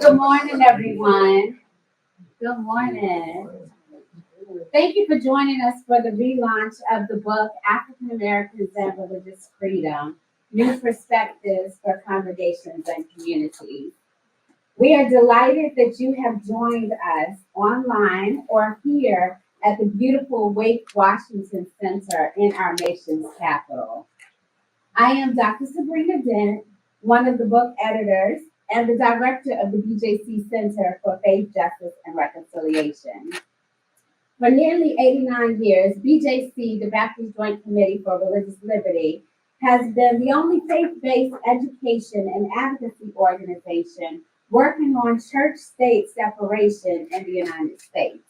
Good morning, everyone. Good morning. Thank you for joining us for the relaunch of the book African Americans and Religious Freedom: New Perspectives for Congregations and Communities. We are delighted that you have joined us online or here at the beautiful Wake Washington Center in our nation's capital. I am Dr. Sabrina Dent, one of the book editors and the director of the BJC Center for Faith, Justice, and Reconciliation. For nearly 89 years, BJC, the Baptist Joint Committee for Religious Liberty, has been the only faith-based education and advocacy organization working on church-state separation in the United States.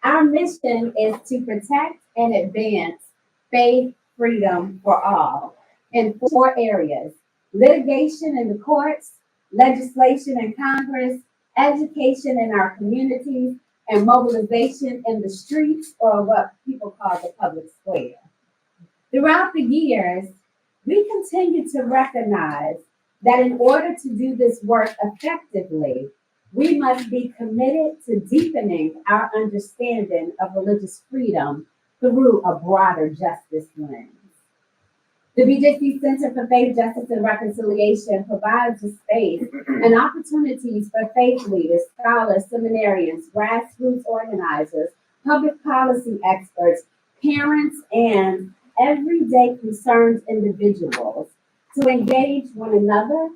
Our mission is to protect and advance faith freedom for all in 4 areas: litigation in the courts, legislation in Congress, education in our communities, and mobilization in the streets, or what people call the public square. Throughout the years, we continue to recognize that in order to do this work effectively, we must be committed to deepening our understanding of religious freedom through a broader justice lens. The BJC Center for Faith, Justice, and Reconciliation provides a space and opportunities for faith leaders, scholars, seminarians, grassroots organizers, public policy experts, parents, and everyday concerned individuals to engage one another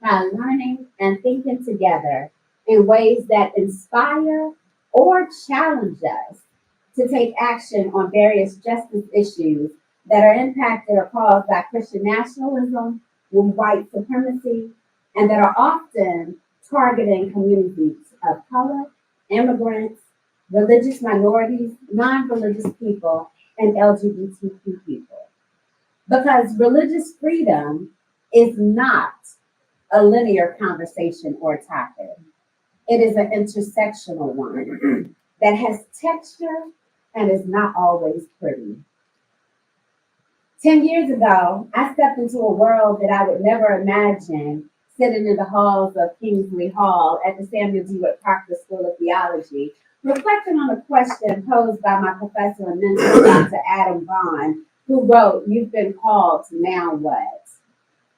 by learning and thinking together in ways that inspire or challenge us to take action on various justice issues that are impacted or caused by Christian nationalism, white supremacy, and that are often targeting communities of color, immigrants, religious minorities, non-religious people, and LGBTQ people. Because religious freedom is not a linear conversation or topic. It is an intersectional one that has texture and is not always pretty. 10 years ago, I stepped into a world that I would never imagine sitting in the halls of Kingsley Hall at the Samuel Dewitt Proctor School of Theology, reflecting on a question posed by my professor and mentor, Dr. Adam Vaughn, who wrote, "You've been called, now what?"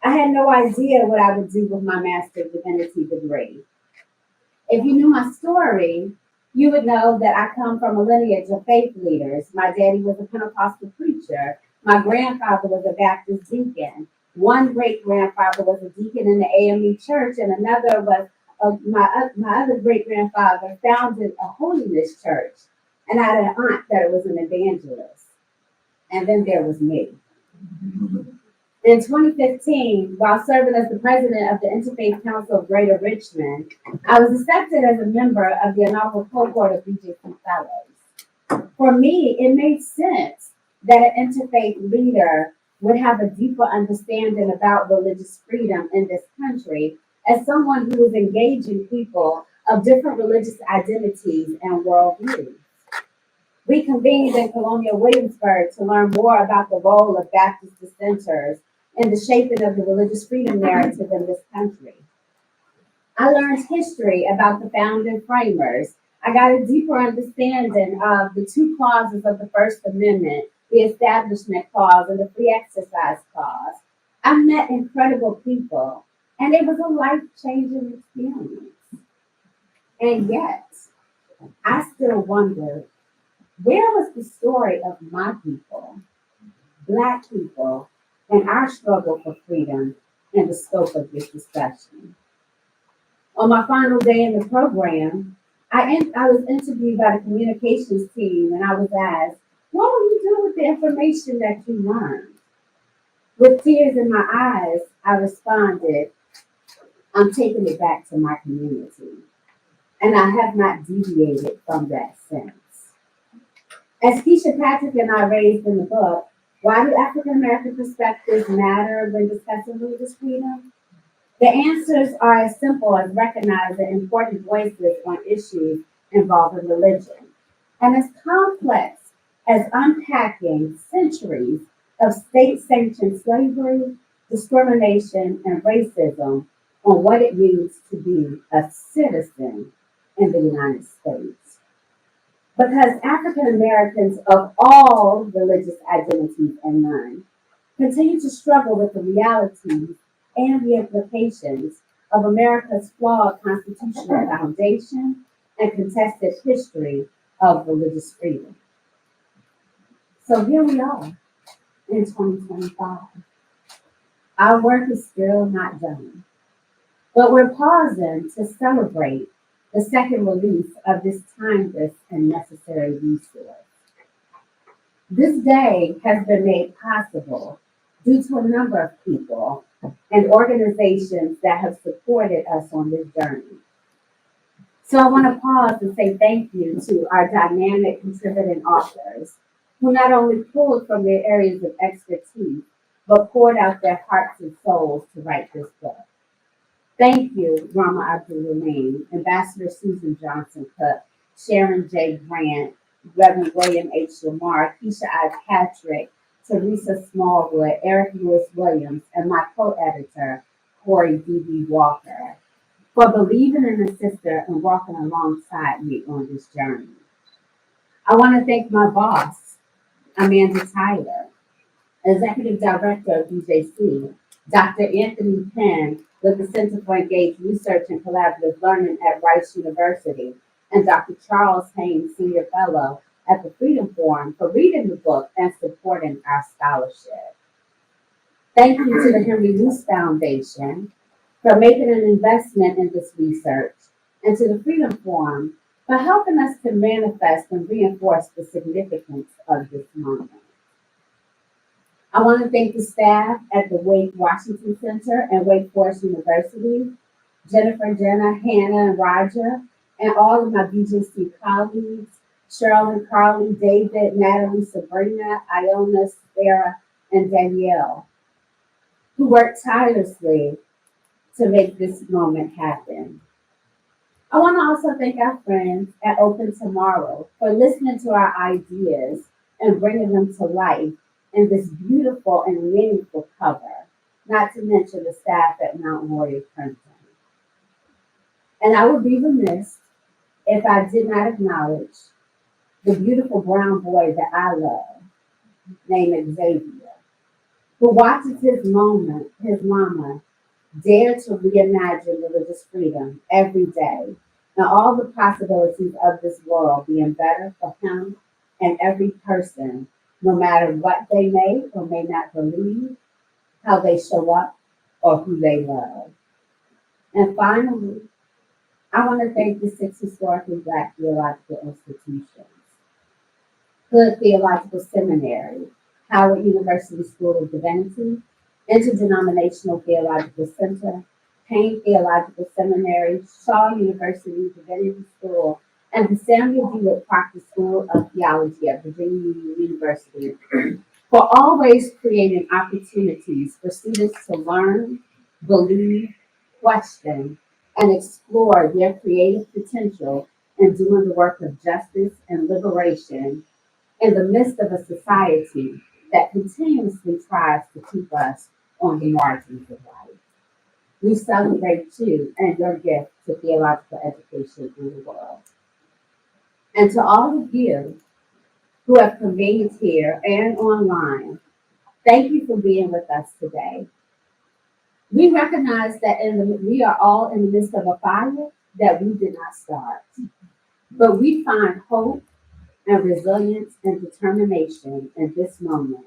I had no idea what I would do with my Master's of Divinity degree. If you knew my story, you would know that I come from a lineage of faith leaders. My daddy was a Pentecostal preacher. My grandfather was a Baptist deacon. One great-grandfather was a deacon in the AME church, and another was my other great-grandfather founded a holiness church. And I had an aunt that was an evangelist. And then there was me. In 2015, while serving as the president of the Interfaith Council of Greater Richmond, I was accepted as a member of the inaugural cohort of BJC Fellows. For me, it made sense that an interfaith leader would have a deeper understanding about religious freedom in this country as someone who is engaging people of different religious identities and worldviews. We convened in Colonial Williamsburg to learn more about the role of Baptist dissenters in the shaping of the religious freedom narrative in this country. I learned history about the founding framers. I got a deeper understanding of the 2 clauses of the First Amendment, the Establishment Clause and the Free Exercise Clause. I met incredible people, and it was a life-changing experience. And yet, I still wondered, where was the story of my people, Black people, and our struggle for freedom in the scope of this discussion? On my final day in the program, I was interviewed by the communications team, and I was asked, "What will you do with the information that you learned?" With tears in my eyes, I responded, "I'm taking it back to my community." And I have not deviated from that since. As Keisha Patrick and I raised in the book, why do African American perspectives matter when discussing religious freedom? The answers are as simple as recognizing important voices on issues involving religion, and as complex as unpacking centuries of state-sanctioned slavery, discrimination, and racism on what it means to be a citizen in the United States. Because African Americans of all religious identities and none continue to struggle with the realities and the implications of America's flawed constitutional foundation and contested history of religious freedom. So here we are in 2025. Our work is still not done, but we're pausing to celebrate the second release of this timeless and necessary resource. This day has been made possible due to a number of people and organizations that have supported us on this journey. So I want to pause and say thank you to our dynamic contributing authors who not only pulled from their areas of expertise, but poured out their hearts and souls to write this book. Thank you, Rahmah Abdulaleem, Ambassador Susan Johnson Cook, Sharon J. Grant, Reverend William H. Lamar, Keisha I. Patrick, Teresa Smallwood, Eric Lewis Williams, and my co-editor, Corey D.B. Walker, for believing in a sister and walking alongside me on this journey. I want to thank my boss, Amanda Tyler, Executive Director of DJC, Dr. Anthony Penn with the Center for Engaged Research and Collaborative Learning at Rice University, and Dr. Charles Haynes, Senior Fellow at the Freedom Forum, for reading the book and supporting our scholarship. Thank you to the Henry Luce Foundation for making an investment in this research, and to the Freedom Forum for helping us to manifest and reinforce the significance of this moment. I want to thank the staff at the Wake Washington Center and Wake Forest University, Jennifer, Jenna, Hannah, and Roger, and all of my BJC colleagues, Cheryl and Carly, David, Natalie, Sabrina, Iona, Sarah, and Danielle, who worked tirelessly to make this moment happen. I want to also thank our friends at Open Tomorrow for listening to our ideas and bringing them to life in this beautiful and meaningful cover, not to mention the staff at Mount Warrior Printing. And I would be remiss if I did not acknowledge the beautiful brown boy that I love, named Xavier, who watches his mama, dare to reimagine religious freedom every day, and all the possibilities of this world being better for him and every person, no matter what they may or may not believe, how they show up, or who they love. And finally, I want to thank the 6 historically Black theological institutions: Hood Theological Seminary, Howard University School of Divinity, Interdenominational Theological Center, Payne Theological Seminary, Shaw University Divinity School, and the Samuel D. Wood Proctor School of Theology at Virginia Union University, for always creating opportunities for students to learn, believe, question, and explore their creative potential in doing the work of justice and liberation in the midst of a society that continuously tries to keep us on the margins of life. We celebrate you and your gift to theological education in the world. And to all of you who have convened here and online, thank you for being with us today. We recognize that we are all in the midst of a fire that we did not start, but we find hope and resilience and determination in this moment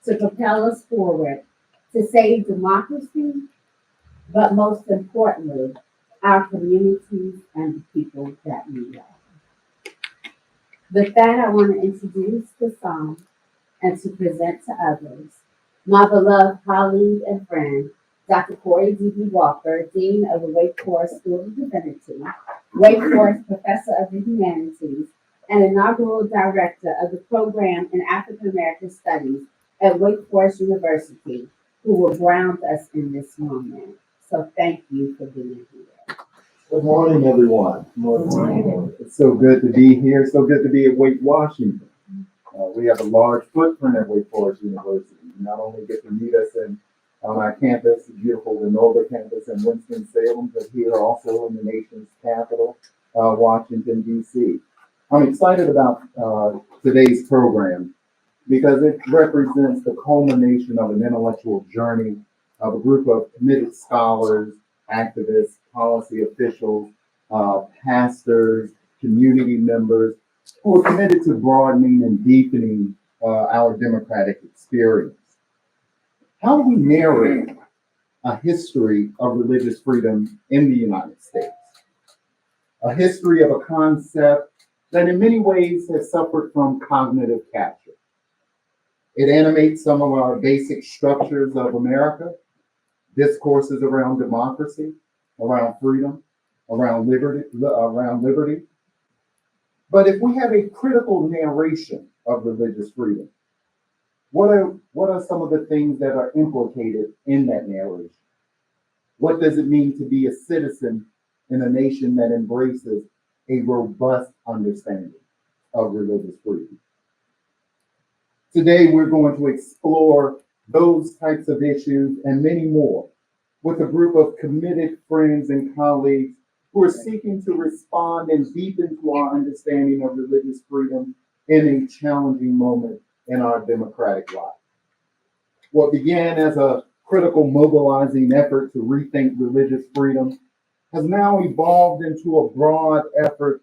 to propel us forward to save democracy, but most importantly, our communities and the people that we love. With that, I want to introduce the song and to present to others my beloved colleague and friend, Dr. Corey D.B. Walker, Dean of the Wake Forest School of Divinity, Wake Forest Professor of the Humanities, and inaugural Director of the Program in African American Studies at Wake Forest University, who will ground us in this moment. So thank you for being here. Good morning, everyone. Good morning. It's so good to be here. So good to be at Wake Washington. We have a large footprint at Wake Forest University. You not only get to meet us in on our campus, the beautiful Lenola campus in Winston-Salem, but here also in the nation's capital, Washington, D.C. I'm excited about today's program because it represents the culmination of an intellectual journey of a group of committed scholars, activists, policy officials, pastors, community members who are committed to broadening and deepening our democratic experience. How do we narrate a history of religious freedom in the United States? A history of a concept that in many ways has suffered from cognitive capture. It animates some of our basic structures of America, discourses around democracy, around freedom, around liberty. But if we have a critical narration of religious freedom, what are some of the things that are implicated in that narration? What does it mean to be a citizen in a nation that embraces a robust understanding of religious freedom? Today, we're going to explore those types of issues and many more with a group of committed friends and colleagues who are seeking to respond and deepen to our understanding of religious freedom in a challenging moment in our democratic life. What began as a critical mobilizing effort to rethink religious freedom has now evolved into a broad effort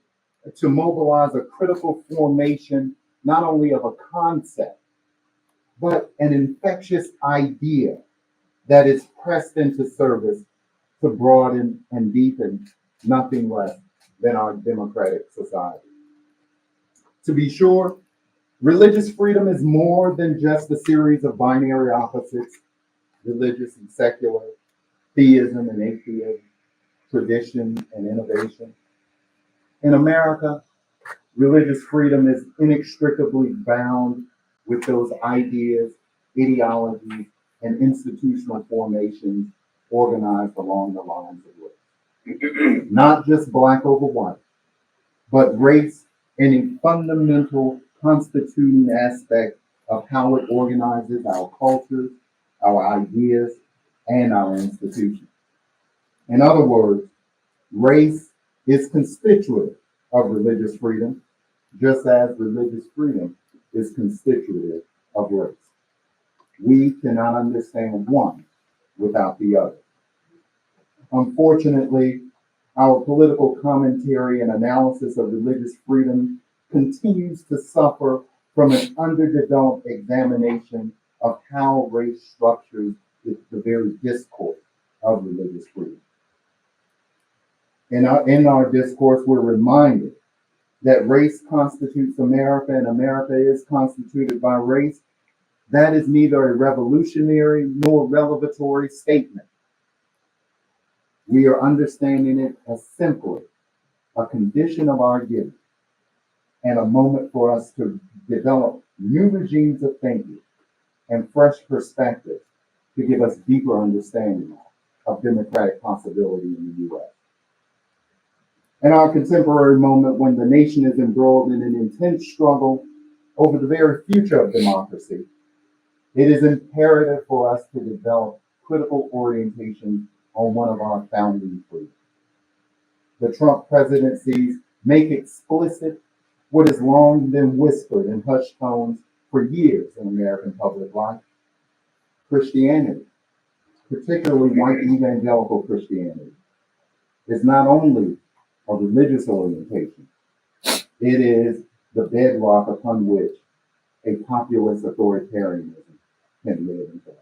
to mobilize a critical formation, not only of a concept, but an infectious idea that is pressed into service to broaden and deepen nothing less than our democratic society. To be sure, religious freedom is more than just a series of binary opposites, religious and secular, theism and atheism, tradition and innovation. In America, religious freedom is inextricably bound with those ideas, ideologies, and institutional formations organized along the lines of race. Not just black over white, but race in a fundamental constituting aspect of how it organizes our cultures, our ideas, and our institutions. In other words, race is constitutive of religious freedom, just as religious freedom is constitutive of race. We cannot understand one without the other. Unfortunately, our political commentary and analysis of religious freedom continues to suffer from an underdeveloped examination of how race structures the very discourse of religious freedom. In our discourse, we're reminded that race constitutes America and America is constituted by race. That is neither a revolutionary nor revelatory statement. We are understanding it as simply a condition of our giving and a moment for us to develop new regimes of thinking and fresh perspectives to give us deeper understanding of democratic possibility in the U.S. In our contemporary moment, when the nation is embroiled in an intense struggle over the very future of democracy, it is imperative for us to develop critical orientation on one of our founding freedoms. The Trump presidencies make explicit what has long been whispered in hushed tones for years in American public life. Christianity, particularly white evangelical Christianity, is not only a religious orientation, it is the bedrock upon which a populist authoritarianism can live and thrive.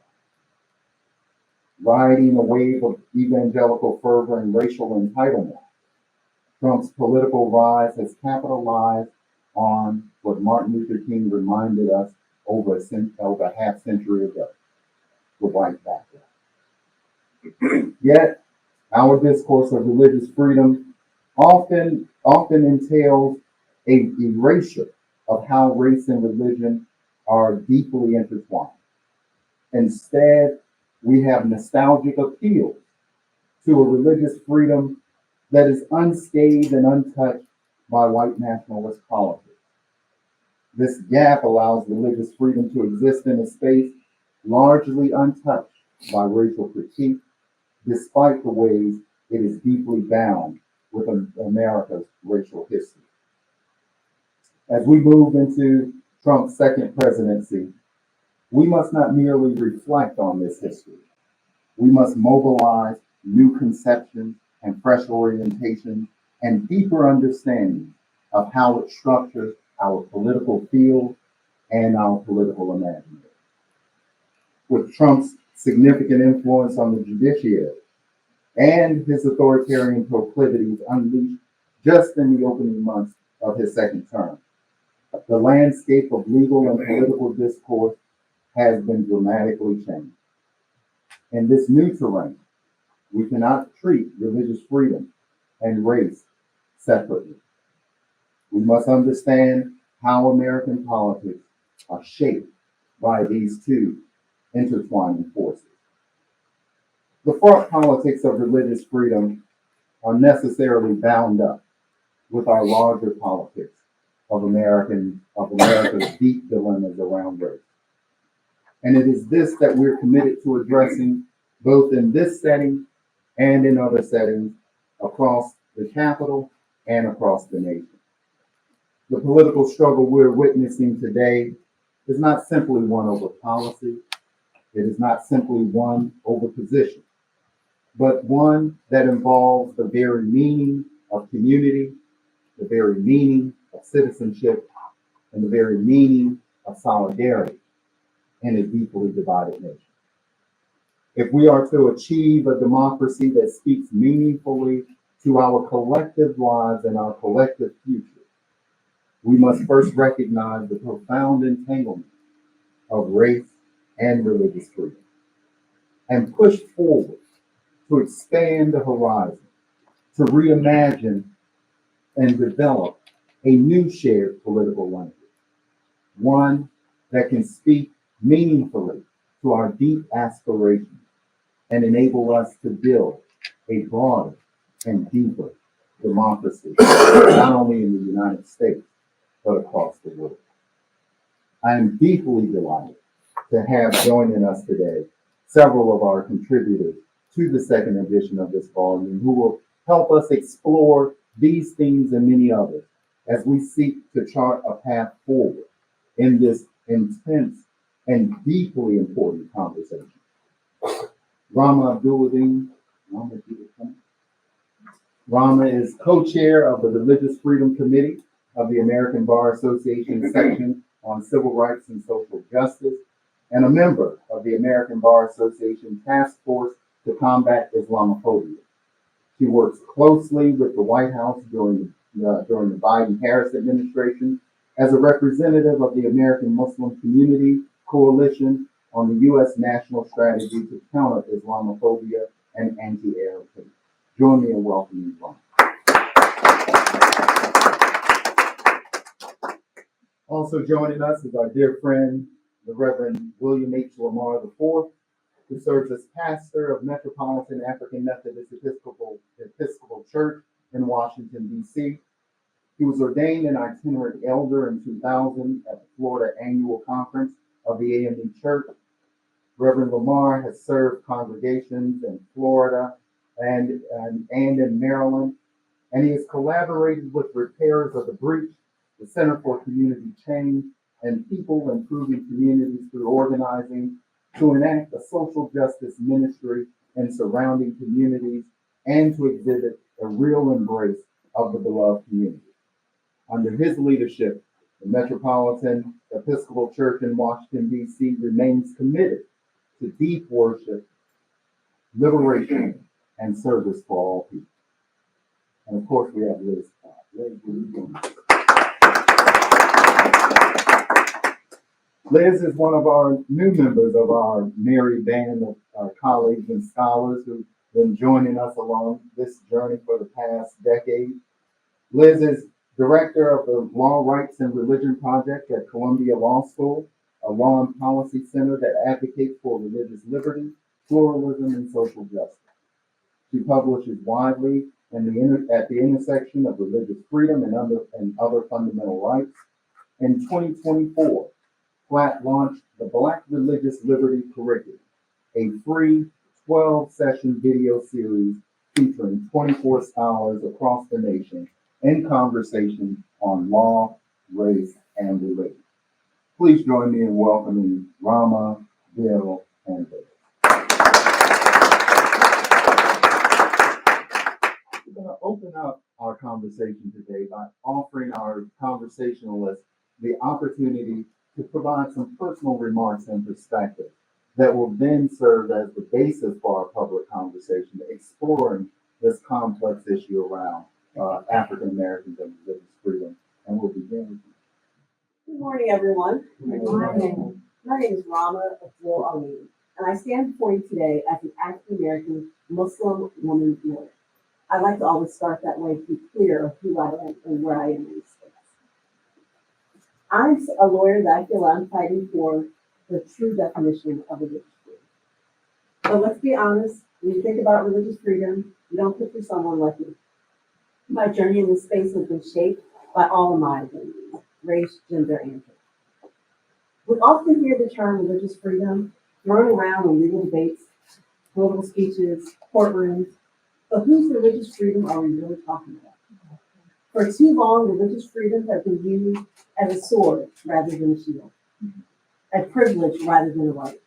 Riding a wave of evangelical fervor and racial entitlement, Trump's political rise has capitalized on what Martin Luther King reminded us over a half century ago, the white background. Yet, our discourse of religious freedom often entails a erasure of how race and religion are deeply intertwined. Instead, we have nostalgic appeals to a religious freedom that is unscathed and untouched by white nationalist politics. This gap allows religious freedom to exist in a space largely untouched by racial critique, despite the ways it is deeply bound with America's racial history. As we move into Trump's second presidency, we must not merely reflect on this history. We must mobilize new conceptions and fresh orientations and deeper understanding of how it structures our political field and our political imaginary. With Trump's significant influence on the judiciary and his authoritarian proclivities unleashed just in the opening months of his second term, the landscape of legal and political discourse has been dramatically changed. In this new terrain, we cannot treat religious freedom and race separately. We must understand how American politics are shaped by these two intertwining forces. The front politics of religious freedom are necessarily bound up with our larger politics of America's deep dilemmas around race. And it is this that we're committed to addressing both in this setting and in other settings across the Capitol and across the nation. The political struggle we're witnessing today is not simply one over policy. It is not simply one over position, but one that involves the very meaning of community, the very meaning of citizenship, and the very meaning of solidarity in a deeply divided nation. If we are to achieve a democracy that speaks meaningfully to our collective lives and our collective future, we must first recognize the profound entanglement of race and religious freedom and push forward to expand the horizon, to reimagine and develop a new shared political language, one that can speak meaningfully to our deep aspirations and enable us to build a broader and deeper democracy, not only in the United States, but across the world. I am deeply delighted to have joining us today several of our contributors to the second edition of this volume who will help us explore these themes and many others as we seek to chart a path forward in this intense and deeply important conversation. Rahmah Abdulaleem, Rahmah is co-chair of the Religious Freedom Committee of the American Bar Association section on civil rights and social justice, and a member of the American Bar Association Task Force to combat Islamophobia. She works closely with the White House during the Biden-Harris administration as a representative of the American Muslim Community Coalition on the U.S. national strategy to counter Islamophobia and anti-Arab hate. Join me in welcoming Rahmah. Also joining us is our dear friend, the Reverend William H. Lamar IV, who serves as pastor of Metropolitan African Methodist Episcopal Church in Washington, D.C. He was ordained an itinerant elder in 2000 at the Florida Annual Conference of the AME Church. Reverend Lamar has served congregations in Florida and in Maryland, and he has collaborated with Repairers of the Breach, the Center for Community Change, and People Improving Communities through organizing to enact a social justice ministry in surrounding communities and to exhibit a real embrace of the beloved community. Under his leadership, the Metropolitan Episcopal Church in Washington, D.C. remains committed to deep worship, liberation, and service for all people. And of course, we have Liz. Liz, what are you doing? Liz is one of our new members of our merry band of colleagues and scholars who've been joining us along this journey for the past decade. Liz is director of the Law, Rights, and Religion Project at Columbia Law School, a law and policy center that advocates for religious liberty, pluralism, and social justice. She publishes widely at the intersection of religious freedom and other fundamental rights. In 2024, Platt launched the Black Religious Liberty Curriculum, a free 12-session video series featuring 24 scholars across the nation in conversation on law, race, and religion. Please join me in welcoming Rahmah, Bill, and Dent. We're going to open up our conversation today by offering our conversationalists the opportunity to provide some personal remarks and perspective that will then serve as the basis for our public conversation, exploring this complex issue around African Americans and religious freedom. And we'll begin with you. Good morning, everyone. Good morning. My name is Rahmah Abdulaleem, and I stand before you today as an African American Muslim woman lawyer. I like to always start that way to be clear of who I am and where I am in this space. I'm a lawyer that I feel I'm fighting for the true definition of religious freedom. But let's be honest, when you think about religious freedom, you don't picture someone like me. My journey in this space has been shaped by all of my identities, race, gender, and gender. We often hear the term religious freedom thrown around in legal debates, political speeches, courtrooms, but whose religious freedom are we really talking about? For too long, religious freedom has been used as a sword rather than a shield, a privilege rather than a right.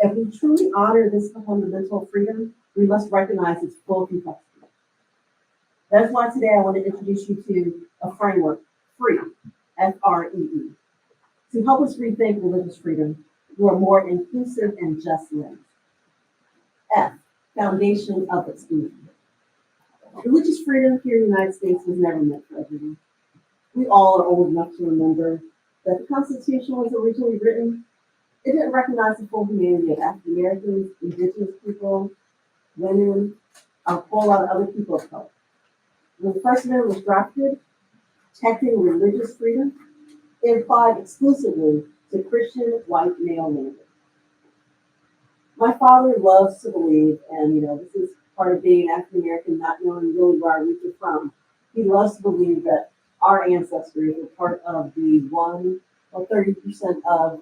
If we truly honor this fundamental freedom, we must recognize its full complexity. That's why today I want to introduce you to a framework, FREE, F-R-E-E, to help us rethink religious freedom through a more inclusive and just lens. F, foundation of exclusion. Religious freedom here in the United States was never meant for everyone. We all are old enough to remember that the Constitution was originally written. It didn't recognize the full humanity of African Americans, indigenous people, women, a whole lot of other people of color. When the First Amendment was drafted, protecting religious freedom, it applied exclusively to Christian white male landers. My father loves to believe, and this is part of being African American, not knowing really where our roots are from. He loves to believe that our ancestors were part of the 1 or 30% of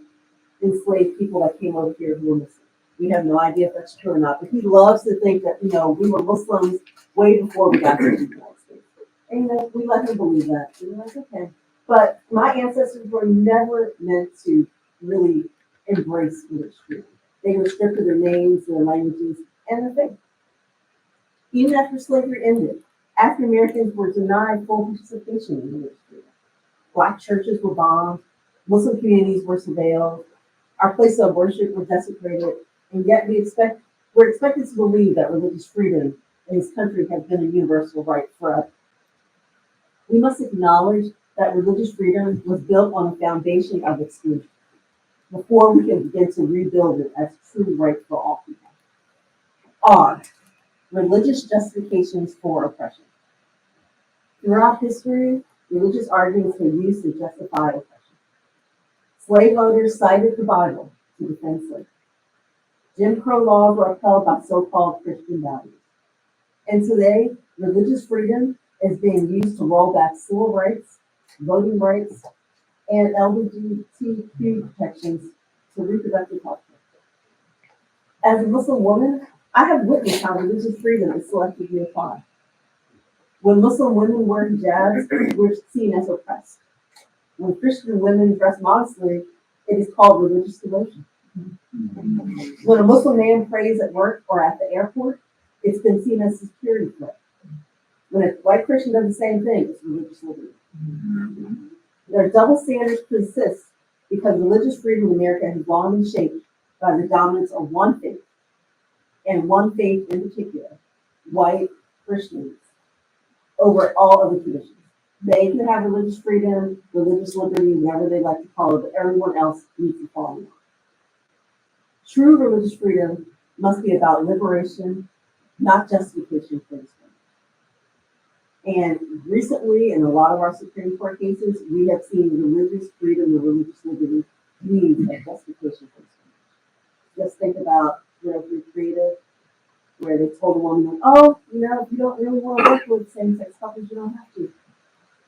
enslaved people that came over here who were Muslim. We have no idea if that's true or not, but he loves to think that we were Muslims way before we got to the United States. And we let him believe that. And we're like, okay. But my ancestors were never meant to really embrace religious freedom. They restricted their names, their languages, and their faith. Even after slavery ended, African Americans were denied full participation in religious freedom. Black churches were bombed, Muslim communities were surveilled, our places of worship were desecrated, and yet we're expected to believe that religious freedom in this country has been a universal right forever. We must acknowledge that religious freedom was built on a foundation of exclusion before we can begin to rebuild it as true right for all people. R, religious justifications for oppression. Throughout history, religious arguments were used to justify oppression. Slave owners cited the Bible to defend slavery. Jim Crow laws were upheld by so-called Christian values. And today, religious freedom is being used to roll back civil rights, voting rights, and LGBTQ protections to reproductive health. As a Muslim woman, I have witnessed how religious freedom is selectively applied. When Muslim women wear hijabs, we're seen as oppressed. When Christian women dress modestly, it is called religious devotion. When a Muslim man prays at work or at the airport, it's been seen as a security threat. When a white Christian does the same thing, it's religious liberty. Their double standards persist because religious freedom in America has long been shaped by the dominance of one faith, and one faith in particular, white Christians, over all other traditions. They can have religious freedom, religious liberty, whatever they like to call it, but everyone else needs to follow along. True religious freedom must be about liberation, not justification for this. And recently, in a lot of our Supreme Court cases, we have seen religious freedom and religious liberty need a justification for this. Just think about Free Creative, where they told a woman, oh, if you don't really want to work with same-sex couples, you don't have to.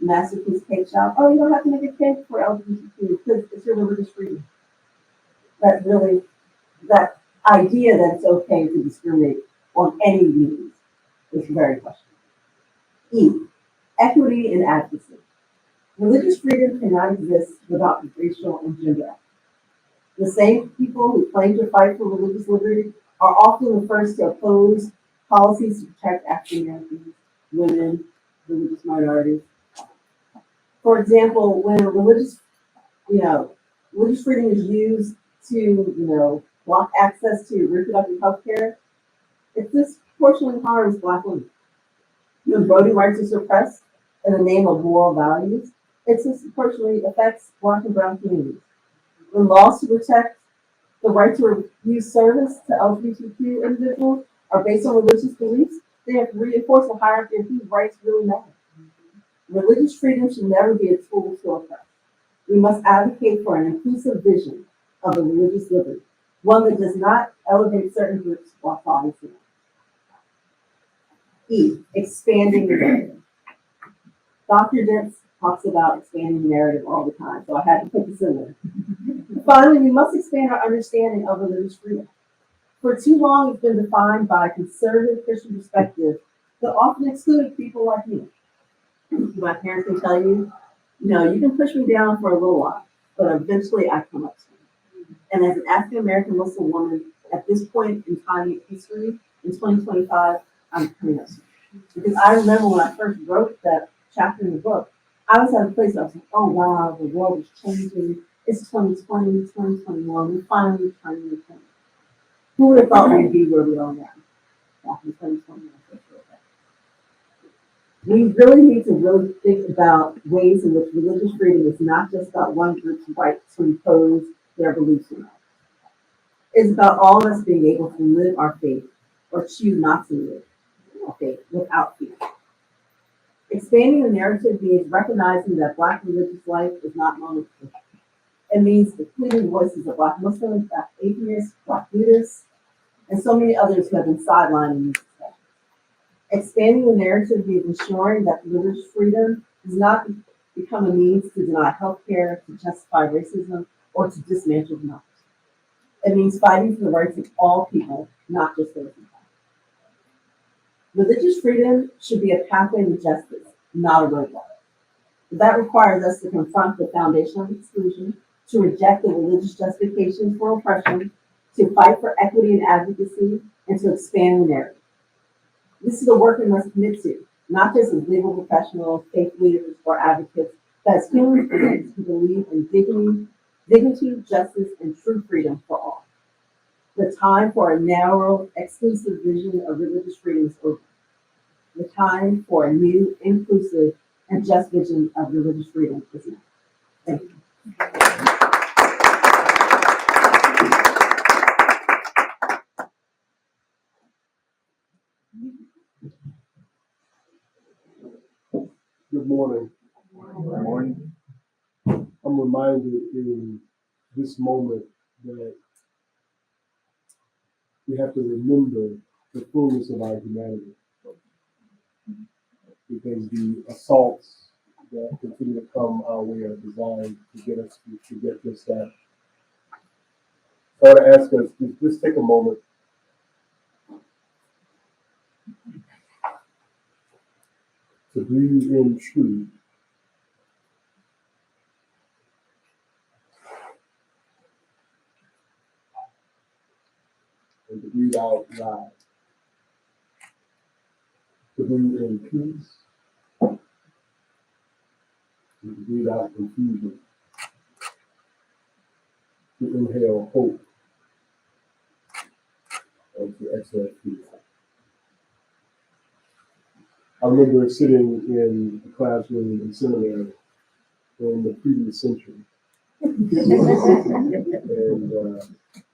Masterpiece Cake Shop, oh, you don't have to make a cake for LGBTQ because it's your religious freedom. I idea that it's okay to discriminate on any means is very questionable. E, equity and advocacy. Religious freedom cannot exist without racial and gender equity. The same people who claim to fight for religious liberty are often the first to oppose policies to protect African Americans, women, religious minorities. For example, when religious freedom is used to, block access to reproductive health care, it disproportionately harms Black women. When voting rights are suppressed in the name of moral values, it disproportionately affects Black and brown communities. When laws to protect the right to refuse service to LGBTQ individuals are based on religious beliefs, they have reinforced the hierarchy of whose rights really matter. Religious freedom should never be a tool to oppress. We must advocate for an inclusive vision of a religious liberty, one that does not elevate certain groups while silencing others. E, expanding the narrative. Dr. Dent talks about expanding the narrative all the time, so I had to put this in there. Finally, we must expand our understanding of religious freedom. For too long, it's been defined by a conservative Christian perspective that often excluded people like me. My parents can tell you, you can push me down for a little while, but eventually I come up to you. And as an African American Muslim woman, at this point in time in history, in 2025, I'm coming up to you. Because I remember when I first wrote that chapter in the book, I was at a place where I was like, oh wow, the world is changing. It's 2020, 2021, we're finally turning the corner. Who would have thought we'd be where we are now? Back in 2020. We really need to really think about ways in which religious freedom is not just about one group's right to impose their beliefs on us. It's about all of us being able to live our faith or choose not to live our faith without fear. Expanding the narrative means recognizing that Black religious life is not monotheistic. It means including the voices of Black Muslims, Black atheists, Black Buddhists, and so many others who have been sidelined in these discussions. Expanding the narrative means ensuring that religious freedom does not become a means to deny health care, to justify racism, or to dismantle democracy. It means fighting for the rights of all people, not just those in power. Religious freedom should be a pathway to justice, not a roadblock. That requires us to confront the foundation of exclusion, to reject the religious justifications for oppression, to fight for equity and advocacy, and to expand the narrative. This is the work we must commit to, not just as legal professionals, faith leaders, or advocates, but as human beings who believe in dignity, justice, and true freedom for all. The time for a narrow, exclusive vision of religious freedom is over. The time for a new, inclusive, and just vision of religious freedom is now. Thank you. Good morning. Good morning. I'm reminded in this moment that we have to remember the fullness of our humanity, because the assaults that continue to come our way are designed to get us to get just that. So I want to ask us to just take a moment to breathe in truth and to breathe out lie, to breathe in peace and to breathe out confusion, to inhale hope and to exhale fear. I remember sitting in a classroom in seminary in the previous century, and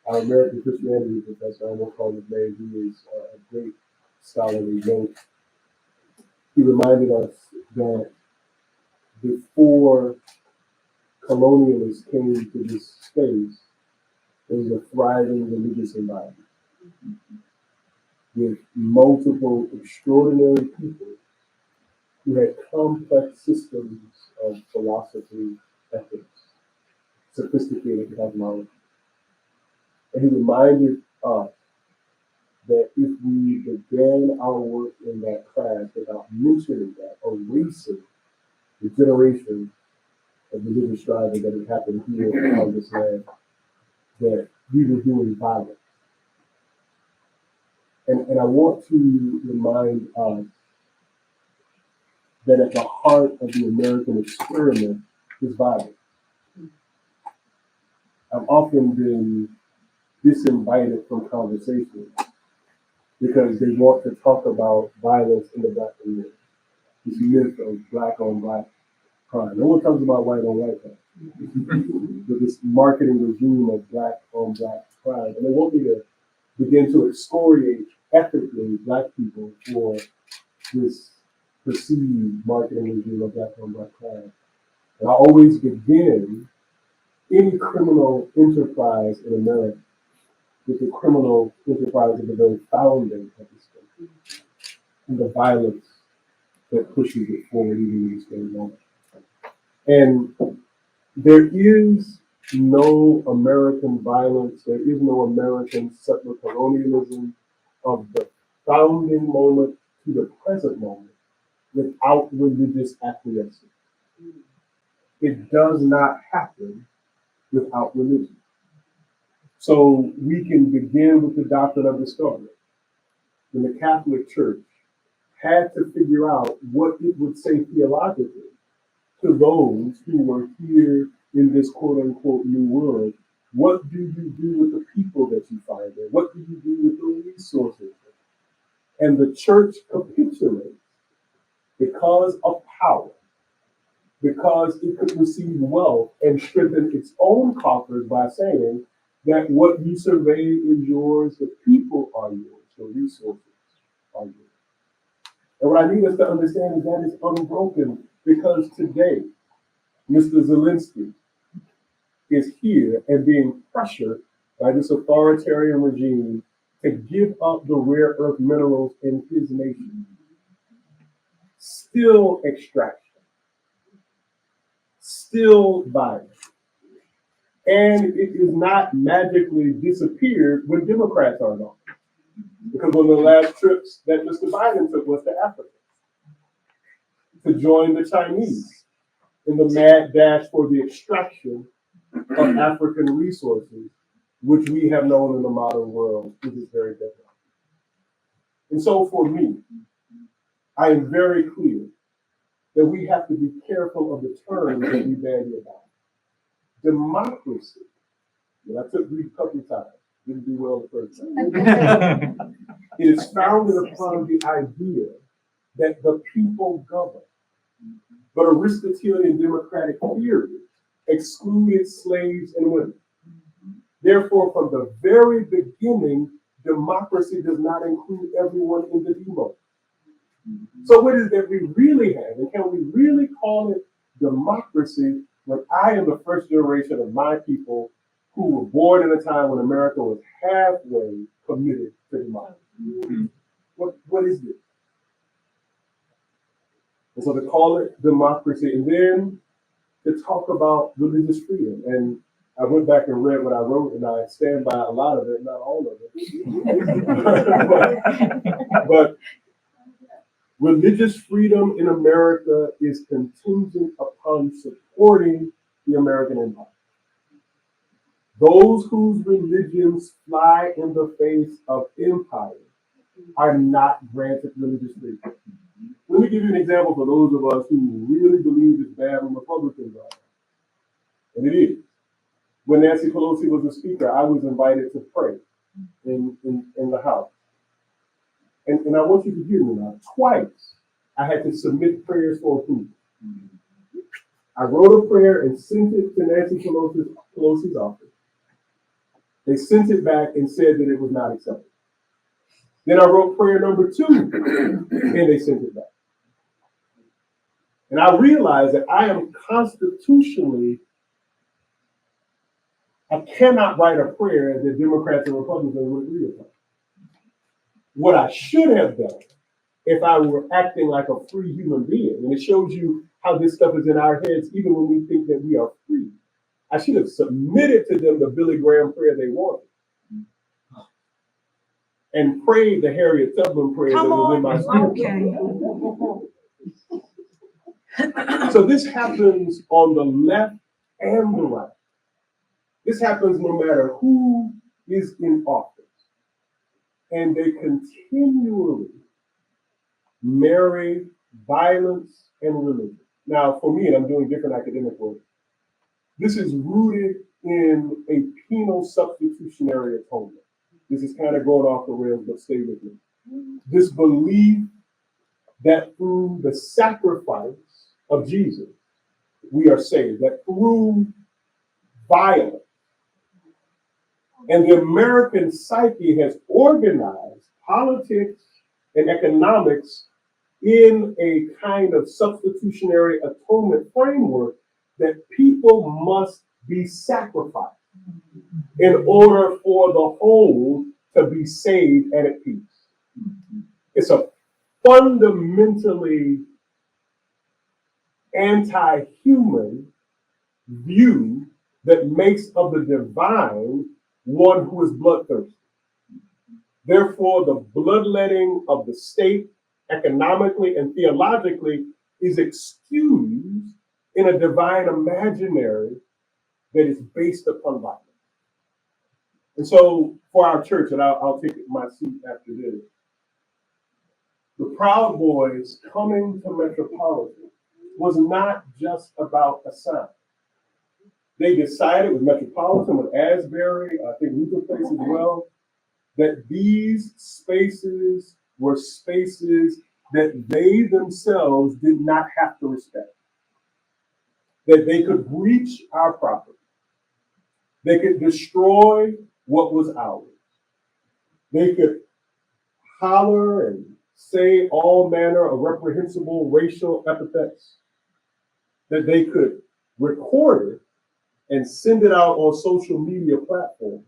our American Christianity professor, I won't call his name, he is a great scholarly note. He reminded us that before colonialists came to this space, there was a thriving religious environment with multiple extraordinary people who had complex systems of philosophy, ethics, sophisticated cosmology. And he reminded us that if we began our work in that class without mentioning that, erasing the generation of religious striving that has happened here on this land, that we were doing violence. And I want to remind us that at the heart of the American experiment is violence. I've often been disinvited from conversations because they want to talk about violence in the Black community. This myth of black on black crime. No one talks about white on white crime. But this marketing regime of black on black crime. And they want me to begin to excoriate ethically Black people for this perceived marketing regime of black on black crime. And I always begin any criminal enterprise in America with the criminal enterprise of the very founding of this country and the violence that pushes it forward even in this very moment. And there is no American violence, there is no American settler colonialism of the founding moment to the present moment without religious acquiescence. It does not happen without religion. So we can begin with the doctrine of discovery. When the Catholic Church had to figure out what it would say theologically to those who were here in this quote unquote new world, what do you do with the people that you find there? What do you do with the resources? And the church capitulates because of power, because it could receive wealth and strengthen its own coffers by saying that what you survey is yours, the people are yours, the resources are yours. And what I need us to understand is that is unbroken because today, Mr. Zelensky is here and being pressured by this authoritarian regime to give up the rare earth minerals in his nation. Still extraction, still violence. And it is not magically disappeared when Democrats are gone. Because one of the last trips that Mr. Biden took was to Africa to join the Chinese in the mad dash for the extraction of African resources, which we have known in the modern world is very different. And so for me, I am very clear that we have to be careful of the terms that we bandy about. Democracy, and I took Greek a couple of times, didn't do well the first time. It is founded upon the idea that the people govern. But Aristotelian democratic theory excluded slaves and women. Therefore, from the very beginning, democracy does not include everyone in the demos. So what is it that we really have? And can we really call it democracy when I am the first generation of my people who were born in a time when America was halfway committed to democracy? What is this? And so to call it democracy, and then to talk about religious freedom. And I went back and read what I wrote, and I stand by a lot of it, not all of it. but religious freedom in America is contingent upon supporting the American empire. Those whose religions fly in the face of empire are not granted religious freedom. Let me give you an example for those of us who really believe it's bad when Republicans are. And it is. When Nancy Pelosi was the speaker, I was invited to pray in the House. And I want you to hear me now. Twice, I had to submit prayers for approval. I wrote a prayer and sent it to Nancy Pelosi's office. They sent it back and said that it was not accepted. Then I wrote prayer number 2, and they sent it back. And I realized that I am constitutionally, I cannot write a prayer that Democrats and Republicans would agree upon. What I should have done, if I were acting like a free human being, and it shows you how this stuff is in our heads, even when we think that we are free, I should have submitted to them the Billy Graham prayer they wanted. and prayed the Harriet Tubman prayer that Come was in my on, spirit. okay. So this happens on the left and the right. This happens no matter who is in office. And they continually marry violence and religion. Now, for me, and I'm doing different academic work, this is rooted in a penal substitutionary atonement. This is kind of going off the rails, but stay with me. This belief that through the sacrifice of Jesus, we are saved, that through violence, and the American psyche has organized politics and economics in a kind of substitutionary atonement framework that people must be sacrificed in order for the whole to be saved and at peace. It's a fundamentally anti-human view that makes of the divine one who is bloodthirsty. Therefore, the bloodletting of the state, economically and theologically, is excused in a divine imaginary that is based upon violence. And so, for our church, and I'll take my seat after this, the Proud Boys coming to Metropolitan was not just about a sound. They decided with Metropolitan, with Asbury, I think Luther Place as well, that these spaces were spaces that they themselves did not have to respect. That they could breach our property. They could destroy what was ours. They could holler and say all manner of reprehensible racial epithets. That they could record it and send it out on social media platforms,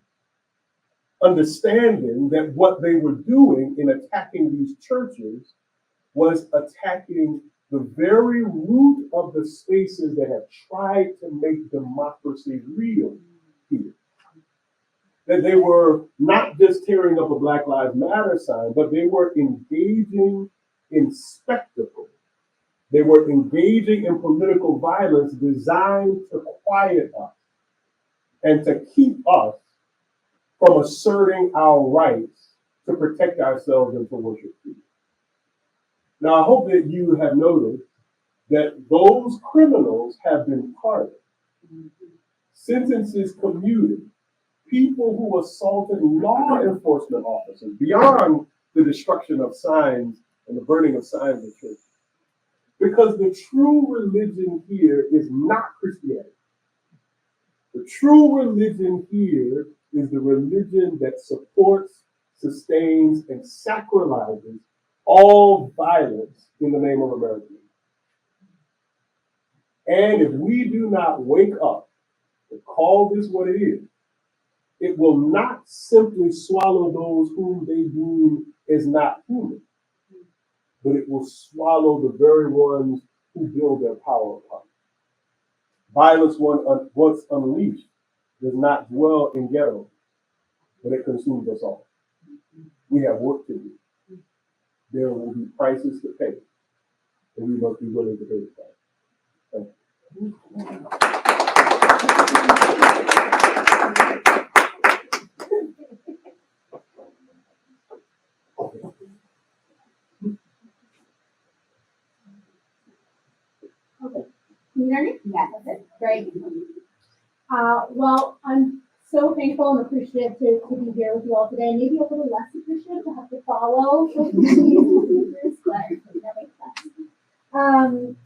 understanding that what they were doing in attacking these churches was attacking the very root of the spaces that have tried to make democracy real here. That they were not just tearing up a Black Lives Matter sign, but they were engaging in spectacle. They were engaging in political violence designed to quiet us and to keep us from asserting our rights to protect ourselves and to worship freedom. Now, I hope that you have noticed that those criminals have been pardoned, sentences commuted, people who assaulted law enforcement officers beyond the destruction of signs and the burning of signs in churches. Because the true religion here is not Christianity. The true religion here is the religion that supports, sustains, and sacralizes all violence in the name of America. And if we do not wake up and call this what it is, it will not simply swallow those whom they deem as not human, but it will swallow the very ones who build their power upon it. Violence once unleashed does not dwell in ghettos, but it consumes us all. We have work to do. There will be prices to pay, and we must be willing to pay the price. Thank you. Okay. Can you hear me? Yeah, that's it. Great. Well, I'm so thankful and appreciative to be here with you all today. Maybe a little less appreciative to have to follow, but that makes sense. And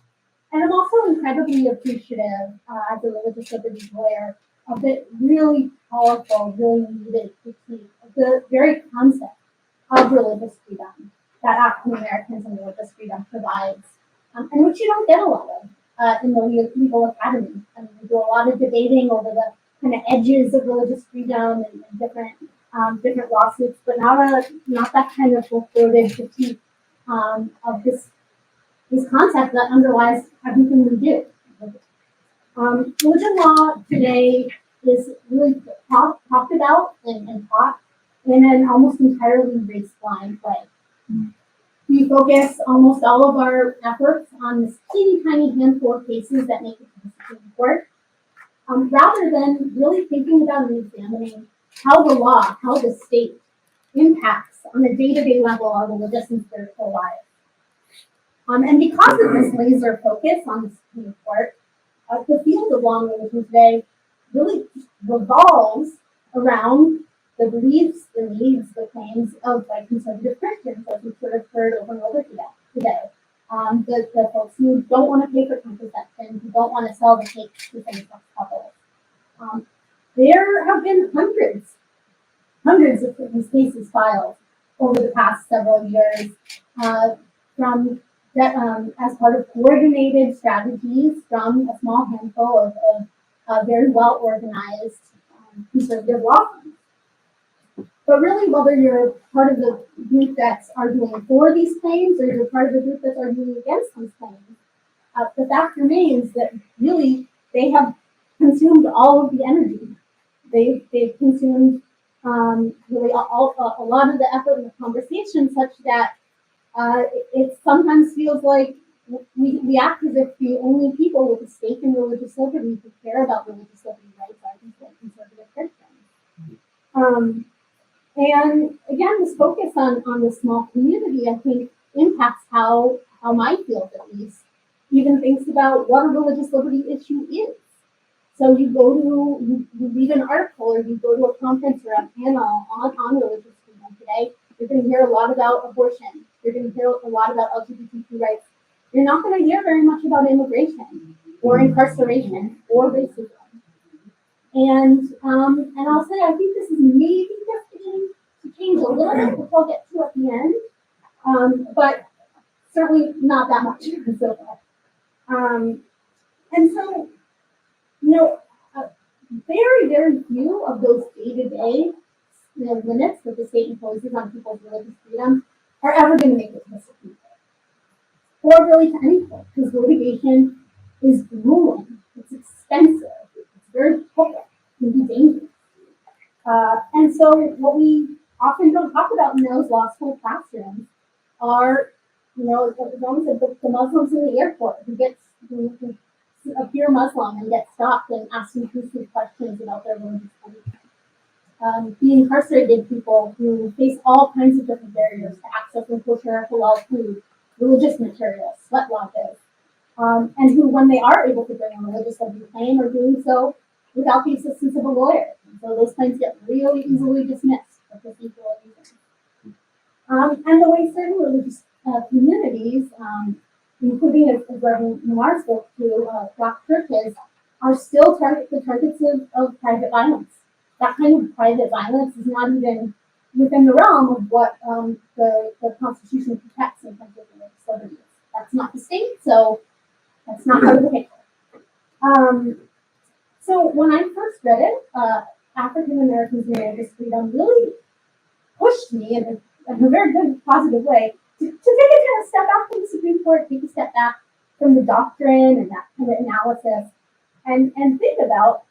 I'm also incredibly appreciative as a religious liberty lawyer of the really powerful, really needed critique of the very concept of religious freedom that African Americans and religious freedom provides, and which you don't get a lot of in the legal academy. I mean, we do a lot of debating over the kind of edges of religious freedom and different lawsuits, but not that kind of full-throated critique of this concept that underlies everything we do. Religion law today is really talked about and taught in an almost entirely race-blind way. We focus almost all of our efforts on this teeny tiny handful of cases that make it to the Supreme Court, rather than really thinking about and examining how the law, how the state impacts on a day-to-day level our religious and spiritual lives. And because of this laser focus on the Supreme Court, the field of law and religion today really revolves around the beliefs, the needs, the claims of like conservative Christians, as we've sort of heard over and over today. The folks who don't want to pay for contraception, who don't want to sell the cake to same-sex couples. There have been hundreds of these cases filed over the past several years from that as part of coordinated strategies from a small handful of very well organized conservative law firms. But really, whether you're part of the group that's arguing for these claims or you're part of the group that's arguing against these claims, the fact remains that really they have consumed all of the energy. They've consumed really a lot of the effort in the conversation, such that it sometimes feels like we act as if the only people with a stake in religious liberty who care about religious liberty rights are these conservative Christians. And again, this focus on the small community, I think, impacts how my field, at least, even thinks about what a religious liberty issue is. So you read an article or you go to a conference or a panel on religious freedom today, you're going to hear a lot about abortion. You're going to hear a lot about LGBTQ rights. You're not going to hear very much about immigration or incarceration or racism. And I'll say I think this is maybe just beginning to change a little bit, which I'll get to at the end, but certainly not that much so far. And so, very, very few of those day-to-day limits that the state imposes on people's religious freedom are ever going to make it to the Supreme Court, or really to any court, because litigation is grueling, it's expensive, it's very public, it can be dangerous. And so what we often don't talk about in those law school classrooms are, the Muslims in the airport who appear Muslim and get stopped and asked intrusive questions about their religious beliefs. The incarcerated people who face all kinds of different barriers to accessing kosher, halal food, religious materials, sweat lodges, and who, when they are able to bring a religious liberty claim, are doing so without the assistance of a lawyer. And so those claims get really easily dismissed for procedural reasons. And the way certain religious communities, including as Reverend Lamar spoke to, Black churches, are still the targets of private violence. That kind of private violence is not even within the realm of what the Constitution protects in terms of religious liberties. That's not the state, so that's not part of the picture. So when I first read it, African Americans in Religious Freedom really pushed me in a very good, positive way to take a step back from the Supreme Court, take a step back from the doctrine and that kind of analysis, and think about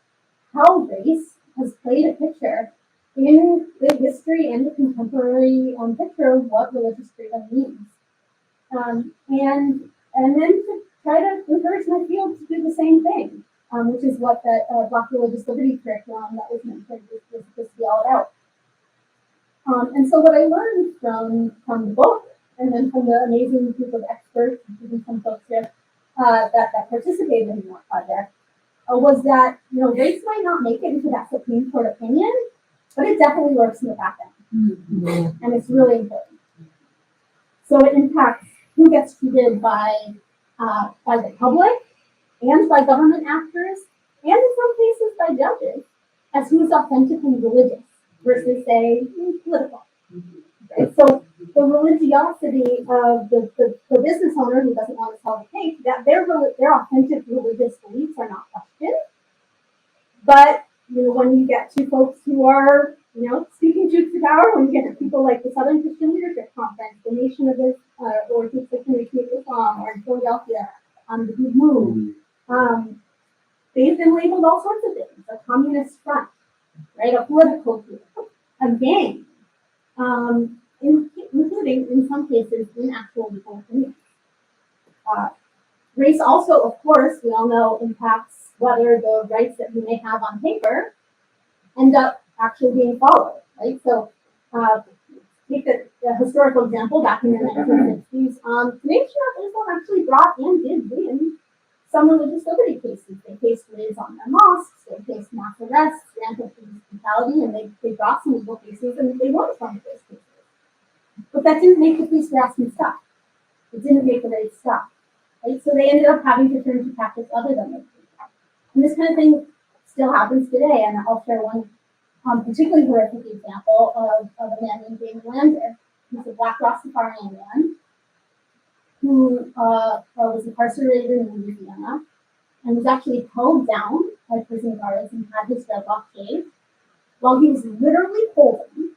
how race has played a picture in the history and the contemporary picture of what religious freedom means. And then to try to encourage my field to do the same thing, which is what that Black Religious Liberty curriculum that was mentioned was supposed to be all about. And so what I learned from the book, and then from the amazing group of experts, including some folks here that participated in that project, was that race might not make it into that Supreme Court opinion, but it definitely lurks in the back end, and it's really important. So it impacts who gets treated by the public and by government actors, and in some cases by judges, as who's authentically religious versus, say, political. Right? So the religiosity of the business owner who doesn't want to sell the cake, that their authentic religious beliefs are not questioned. But when you get to folks who are speaking truth to power, when you get to people like the Southern Christian Leadership Conference, the Nation of Islam, or the Nation of Islam, or in Philadelphia, the Good Move, they've been labeled all sorts of things: a communist front, right? A political group, a gang, including in some cases in actual legal opinions. Race also, of course, we all know, impacts whether the rights that we may have on paper end up actually being followed, right? So, take the historical example back in the 1960s. The Nation of Islam actually brought and did win some religious liberty cases. They faced raids on their mosques, they faced mass arrests, rampant police brutality, and they brought some legal cases and they won some of those cases. But that didn't make the police harassment stop. It didn't make the raids stop. Right? So they ended up having to turn to tactics other than those. And this kind of thing still happens today, and I'll share one particularly horrific example of a man named David Lander. He's a Black Rastafarian man who was incarcerated in Louisiana and was actually held down by prison guards and had his dreadlock shaved while he was literally holding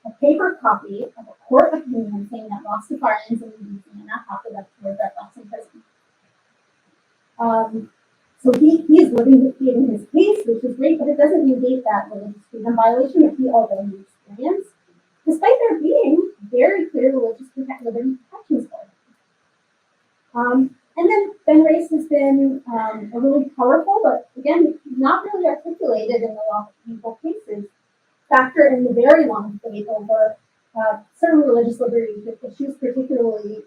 a paper copy of a court opinion saying that Rastafarians in Louisiana have the right to wear dreadlocks in prison. So he is living his case, which is great, but it doesn't negate that religious freedom violation that he already experienced, despite there being very clear religious liberty protections for him. And then race has been a really powerful, but again, not really articulated in a lot of legal cases, factor in the very long debate over certain religious liberty issues, particularly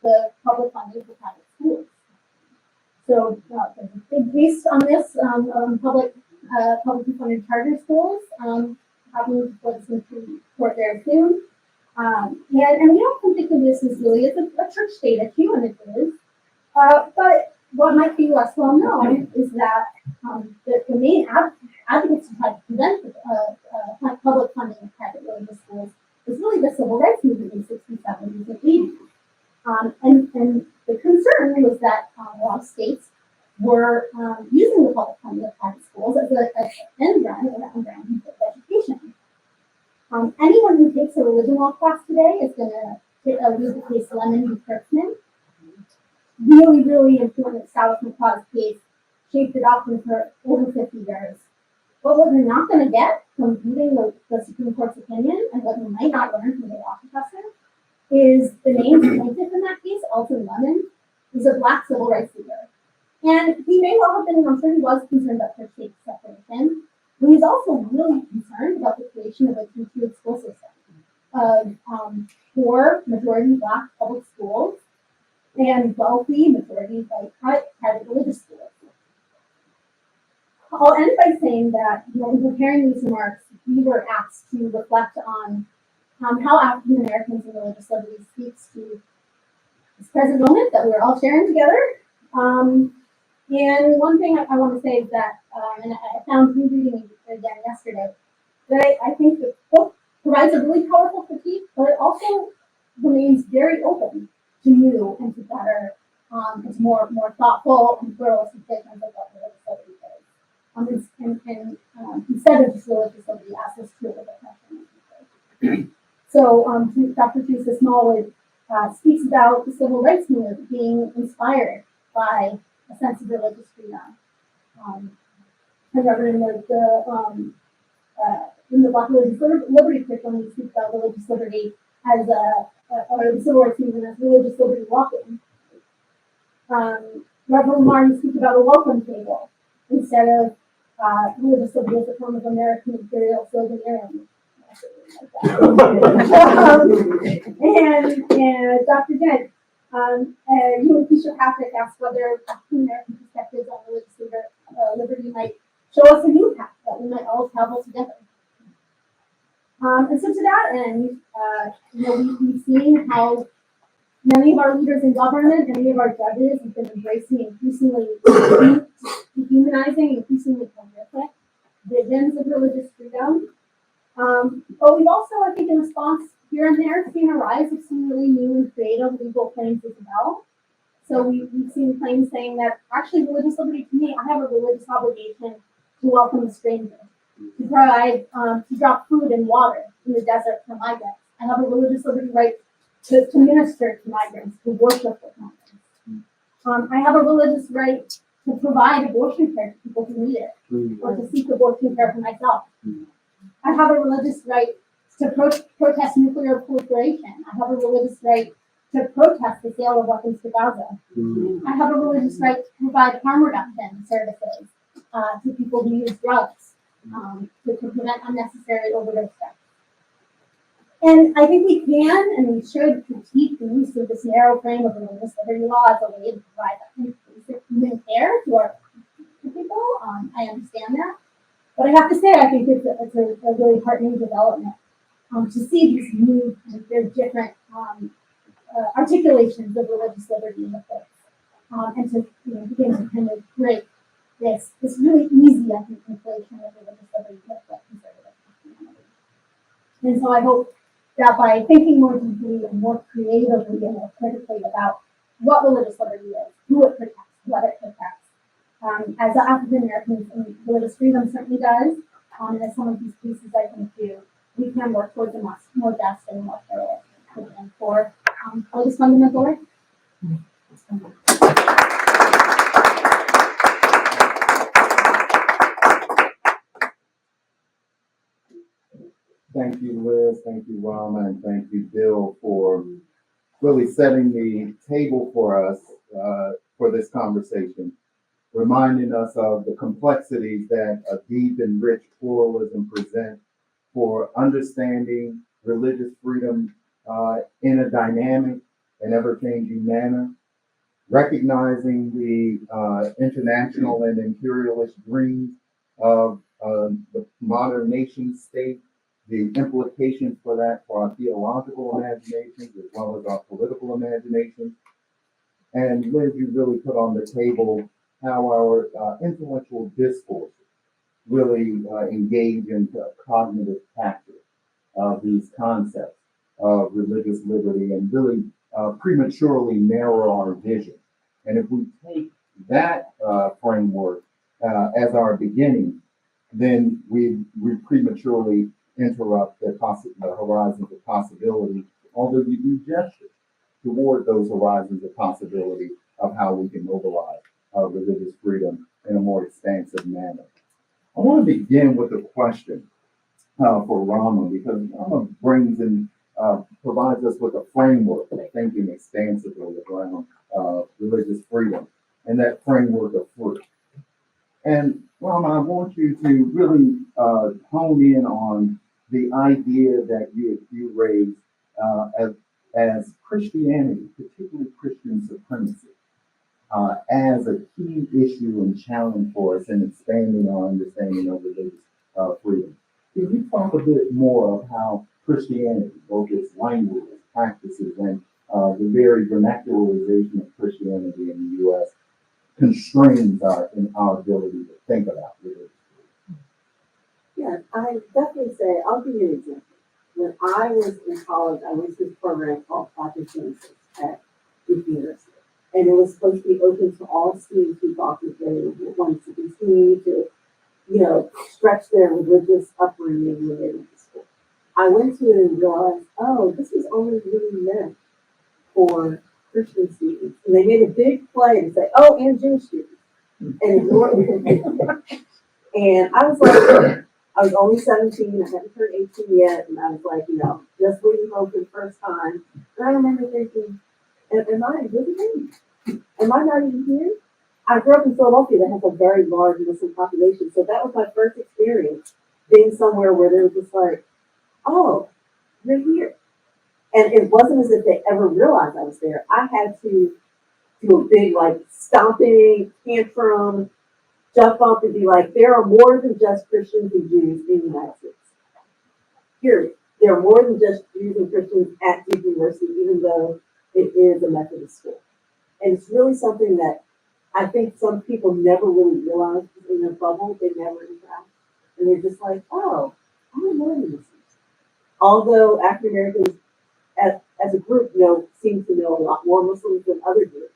the public funding for private schools. So there's a big case on this, publicly funded charter schools, having before the Supreme Court there soon. And we don't think of this as really as a church state issue, and it is. But what might be less well known is that the main advocates who had to prevent public funding of private religious schools was really the civil rights movement in the 60s, 70s, and 80s. And the concern was that a lot of states were using the public funding of private schools as an end run around education. Anyone who takes a religion law class today is going to read the case Lemon v. Kurtzman. Really, really important establishment clause case, shaped it off for over 50 years. But what you're not going to get from reading the Supreme Court's opinion, and what you might not learn from the law professor, is the named plaintiff in that case, Alton Lemon, is a Black civil rights leader. And he may well have been, I'm sure he was concerned about church state separation, but he's also really concerned about the creation of a two-tiered school system of poor, majority Black public schools and wealthy, majority white private religious schools. I'll end by saying that, in preparing these remarks, we were asked to reflect on how African Americans and religious liberty speaks to this present moment that we're all sharing together. And one thing I want to say is that, and I found rereading it again yesterday, that I think the book provides a really powerful critique, but it also remains very open to new and to better, and to more thoughtful and pluralistic statements of what religious liberty is. Instead of just religious liberty as this tool of oppression. So Dr. Teresa Smallwood speaks about the civil rights movement being inspired by a sense of religious freedom. However, in the Black Religious Liberty curriculum, we speak about religious liberty as or the civil rights movement as religious liberty walking. Reverend Lamar, you speak about a welcome table instead of religious liberty as a form of American imperial sloganeering. And Dr. Dent, you and Keisha Patrick asked whether African American perspectives on religious liberty might show us a new path that we might all travel together. And so to that end, we've seen how many of our leaders in government, many of our judges have been embracing increasingly dehumanizing, increasingly horrific visions of religious freedom. But we've also, I think, in response here and there, seen a rise of some really new and creative legal claims as well. So we've seen claims saying that actually religious liberty, to me, I have a religious obligation to welcome a stranger, to provide, to drop food and water in the desert for migrants. I have a religious liberty right to minister to migrants, to worship with migrants. I have a religious right to provide abortion care to people who need it, or to seek abortion care for myself. I have a religious right to protest nuclear proliferation. I have a religious right to protest the sale of weapons to Gaza. I have a religious right to provide harm reduction services to people who use drugs to prevent unnecessary overdose deaths. And I think we can and we should critique the use of this narrow frame of religious liberty law as a way to provide basic human care to people. I understand that. But I have to say, I think it's a really heartening development to see these new and very different articulations of religious liberty in the courts, and to begin to kind of break this really easy, I think, inflation of religious liberty with what conservative Christianity. And so I hope that by thinking more deeply and more creatively and more critically about what religious liberty is, who it protects, what it protects, as African Americans, religious freedom certainly does, and as some of these pieces I think do, we can work towards a more just and more fair and for this fundamental right. Thank you, Liz. Thank you, Rahmah, and thank you, Bill, for really setting the table for us for this conversation, reminding us of the complexities that a deep and rich pluralism presents for understanding religious freedom in a dynamic and ever-changing manner, recognizing the international and imperialist dreams of the modern nation state, the implications for that for our theological imaginations as well as our political imaginations. And Liz, you really put on the table how our intellectual discourse really engage into cognitive practice of these concepts of religious liberty and really prematurely narrow our vision. And if we take that framework as our beginning, then we prematurely interrupt the horizons of possibility, although you do gesture toward those horizons of possibility of how we can mobilize religious freedom in a more expansive manner. I want to begin with a question for Rahmah, because Rahmah brings in, provides us with a framework for thinking expansively around religious freedom and that framework of fruit. And Rahmah, I want you to really hone in on the idea that you raised as Christianity, particularly Christian supremacy, as a key issue and challenge for us in expanding our understanding of religious freedom. Can you talk a bit more of how Christianity, both its language, its practices, and the very vernacularization of Christianity in the U.S. constrains our ability to think about religion? Yeah, I definitely say, I'll give you an example. When I was in college, I went to this program called Platt at Duke University. And it was supposed to be open to all students who thought that they wanted to continue to, stretch their religious upbringing when they went to school. I went to it and realized, oh, this was only really meant for Christian students. And they made a big play and say, oh, and Jewish students. And ignore it. And I was like, I was only 17, I hadn't turned 18 yet, and I was like, just leaving home for the first time. And I remember thinking, am I really? Am I not even here? I grew up in Philadelphia that has a very large Muslim population, so that was my first experience being somewhere where they were just like, oh, you're here. And it wasn't as if they ever realized I was there. I had to do a big, stomping, tantrum, jump up and be like, there are more than just Christians and Jews in the United States. Period. There are more than just Jews and Christians at Duke University, even though it is a Methodist school. And it's really something that I think some people never really realize in their bubble. They never interact. And they're just like, oh, I don't know any Muslims. Although African Americans as a group seem to know a lot more Muslims than other groups.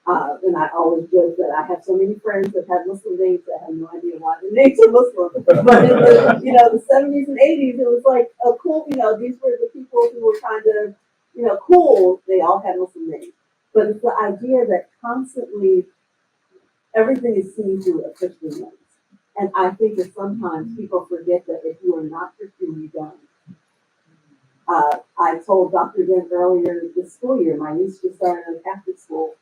And I always joke that I have so many friends that have Muslim names that have no idea why their names are Muslim. But in the 70s and 80s, it was like a cool, these were the people who were kind of, cool. They all had Muslim names. But it's the idea that constantly everything is seen through a Christian lens. And I think that sometimes people forget that if you are not Christian, you don't. I told Dr. Dent earlier this school year, my niece just started in Catholic school,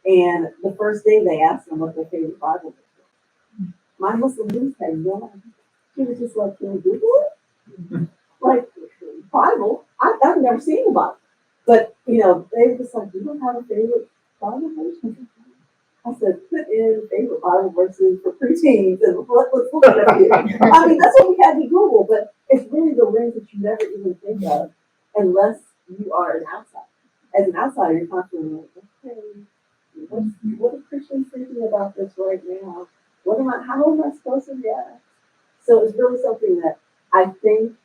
and the first day they asked them what their favorite Bible was. My Muslim niece had no idea. She was just like, can you Google it? Like, Bible? I've never seen a Bible. But, you know, they were just like, you don't have a favorite Bible verse? I said, put in favorite Bible verses for preteens and let's look at it. I mean, that's what we had to Google, but it's really the rings that you never even think of unless you are an outsider. As an outsider, you're constantly like, okay, what are Christians thinking about this right now? How am I supposed to react? So it's really something that I think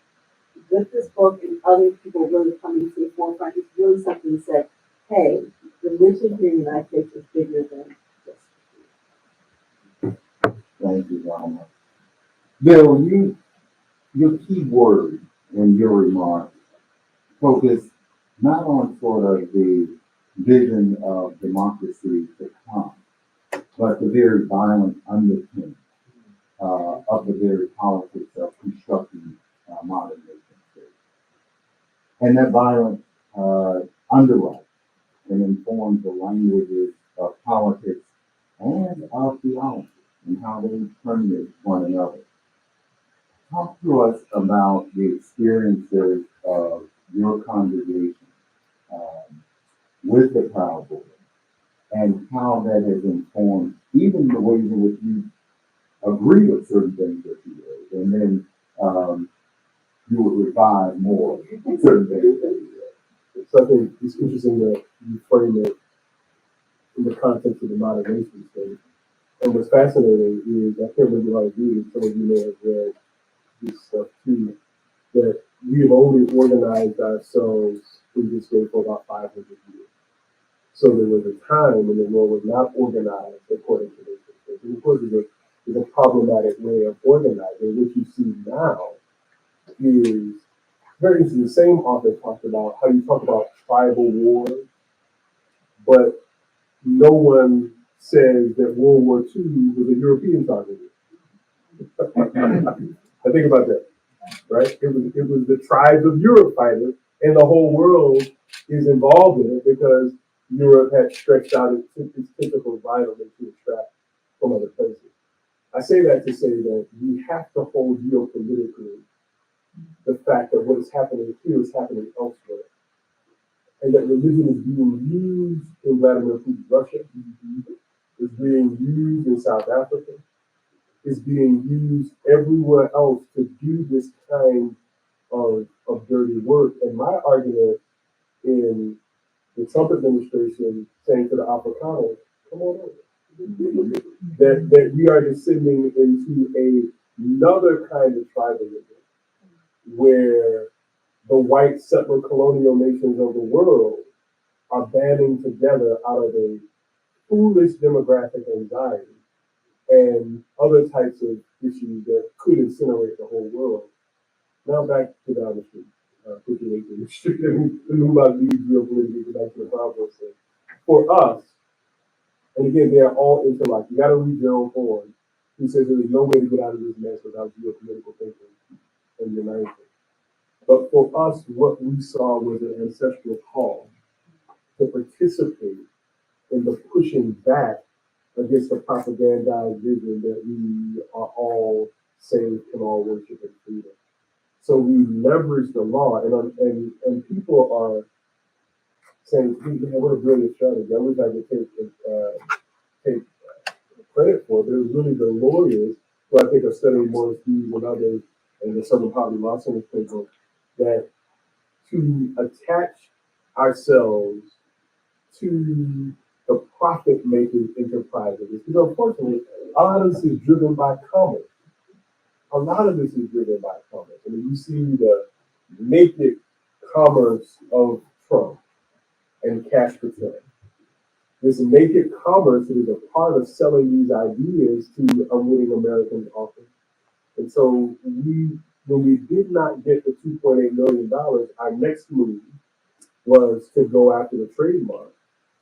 with this book and other people really coming to the forefront, it's really something to say, hey, religion here in the United States is bigger than just. Thank you, Rahmah. Bill, your key word in your remarks focus not on sort of the vision of democracy to come, but the very violent underpinning of the very politics of constructing modern nation states. And that violence underwrites and informs the languages of politics and of theology and how they permeate one another. Talk to us about the experiences of your congregation with the Proud Boys and how that has informed even the ways in which you agree with certain things that you did, and then you would revive more certain things that you did. So I think it's interesting that you frame it in the context of the modern nation state. And what's fascinating is, I can't remember how to read it, some of you may have read this stuff too, that we have only organized ourselves in this way for about 500 years. So there was a time when the world was not organized according to this. And of course, it's a problematic way of organizing. What you see now is very interesting. The same author talked about how you talk about tribal wars, but no one says that World War II was a European tragedy. I think about that, right? It was the tribes of Europe fighting, and the whole world is involved in it because Europe had stretched out its typical violence to extract from other places. I say that to say that we have to hold geopolitically the fact that what is happening here is happening elsewhere, and that religion is being used in Vladimir Putin's Russia, is being used in South Africa, is being used everywhere else to do this kind of dirty work. And my argument in the Trump administration saying to the Afrikaners, come on over, that we are descending into another kind of tribalism where the white settler colonial nations of the world are banding together out of a foolish demographic anxiety and other types of issues that could incinerate the whole world. Now back to down the street, 58th Street, and move out of these geopolitical back to the problem. For us, and again, they are all interlocked. You got to read Gerald Ford, who says there is no way to get out of this mess without geopolitical thinking and uniting. But for us, what we saw was an ancestral call to participate in the pushing back against the propagandized vision that we are all saved and all worship and freedom. So we leverage the law, and people are saying, hey, man, what a brilliant strategy. I wish I could take credit for it, but it was really the lawyers who I think are studying more Steve and others, and the Southern Poverty Law Center playbook, that to attach ourselves to the profit-making enterprises. Because unfortunately, a lot of this is driven by commerce. A lot of this is driven by commerce. I mean, you see the naked commerce of Trump and cash patel. This naked commerce is a part of selling these ideas to unwitting Americans often. And so when we did not get the $2.8 million, our next move was to go after the trademark.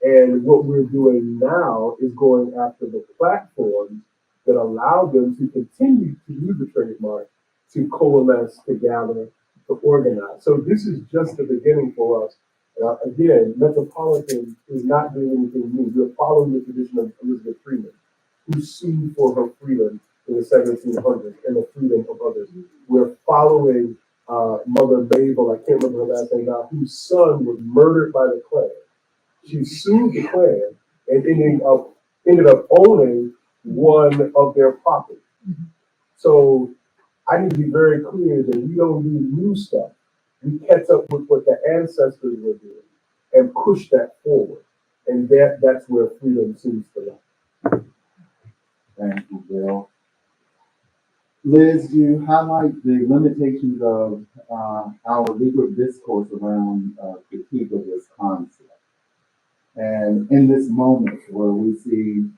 And what we're doing now is going after the platforms that allow them to continue to use the trademark to coalesce, to gather, to organize. So this is just the beginning for us. Again, Metropolitan is not doing anything new. We're following the tradition of Elizabeth Freeman, who sued for her freedom in the 1700s and the freedom of others. We're following Mother Mabel, I can't remember her last name now, whose son was murdered by the Klan. She sued the Klan and ended up owning one of their properties. So I need to be very clear that we don't do new stuff. We catch up with what the ancestors were doing and push that forward. And that's where freedom seems to lie. Thank you, Bill. Liz, you highlight the limitations of our legal discourse around critique of this concept. And in this moment where we see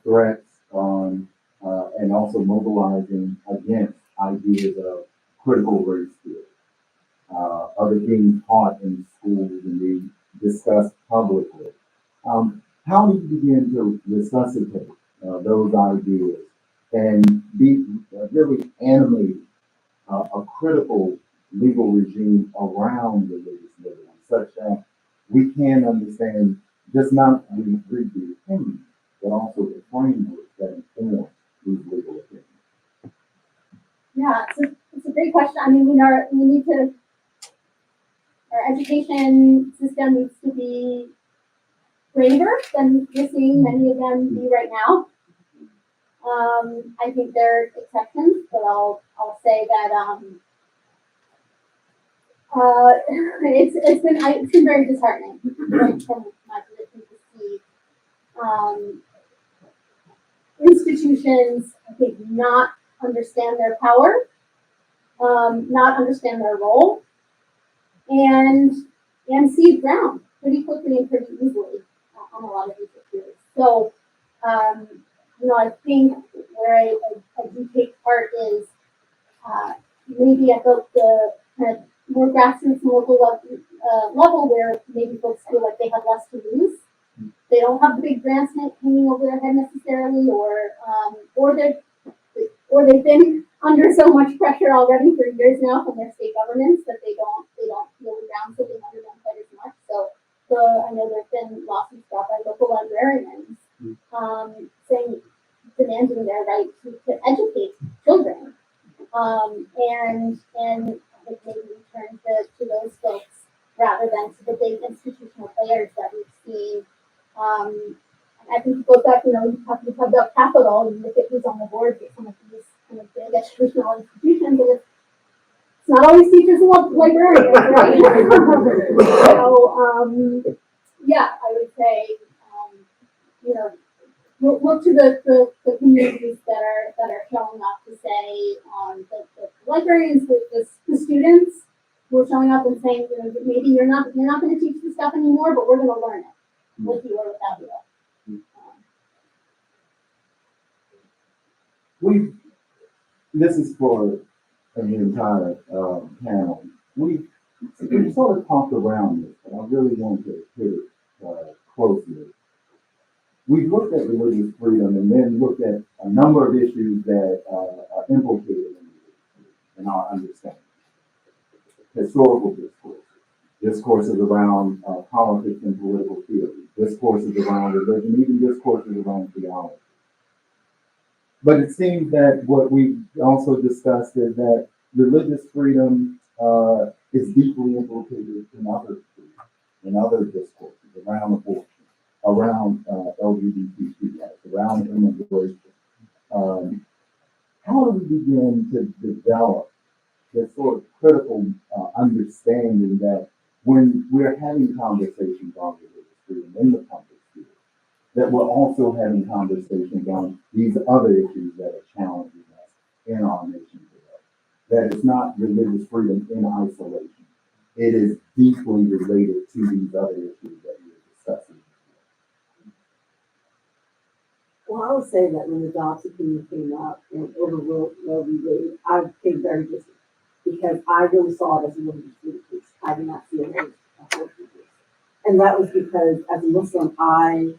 threats on and also mobilizing against ideas of critical race theory, of it being taught in schools and being discussed publicly, how do you begin to resuscitate those ideas and be really animate a critical legal regime around religious liberty, such that we can understand just not the opinion, but also the framework that informs these legal opinions? Yeah, it's a great question. I mean, we need to, our education system needs to be braver than we're seeing many of them be right now. I think there are exceptions, but I'll say that it's been very disheartening from my position to see institutions, I think, not understand their power, not understand their role, and cede ground pretty quickly and pretty easily on a lot of these issues. So, I think where I do take part is maybe at the kind of more grassroots and local level where maybe folks feel like they have less to lose. They don't have the big grants hanging over their head necessarily, or they've been under so much pressure already for years now from their state governments that they don't feel the ground sitting under them quite as much. So I know there's been lawsuits brought by local librarians demanding their right to educate children, and I think maybe return to those folks rather than to the big institutional players that we've seen. I think it goes back, you talk about capital, and look at who's on the board for some of these kind of big educational institutions, and it's not always teachers and librarians, right? So, yeah, I would say, look to the communities that are showing up to say, the librarians, the students who are showing up and saying, maybe you're not going to teach this stuff anymore, but we're going to learn it with you or without you. This is for the entire panel. We sort of talked around this, but I really want to hit it closely. We've looked at religious freedom and then looked at a number of issues that are implicated in our understanding. Historical discourses around politics and political theory, discourses around religion, even discourses around theology. But it seems that what we also discussed is that religious freedom is deeply implicated in other discourses around abortion, around LGBTQ rights, around immigration. How do we begin to develop this sort of critical understanding that when we're having conversations on religious freedom in the public sphere, that we're also having conversations on these other issues that are challenging us in our nation today? That it's not religious freedom in isolation. It is deeply related to these other issues that we're discussing. Well, I would say that when the adoption opinion came up and overruled Roe v. Wade, I became very distant because I really saw it as a religious case. I did not see it as a religious case. And that was because as a Muslim, I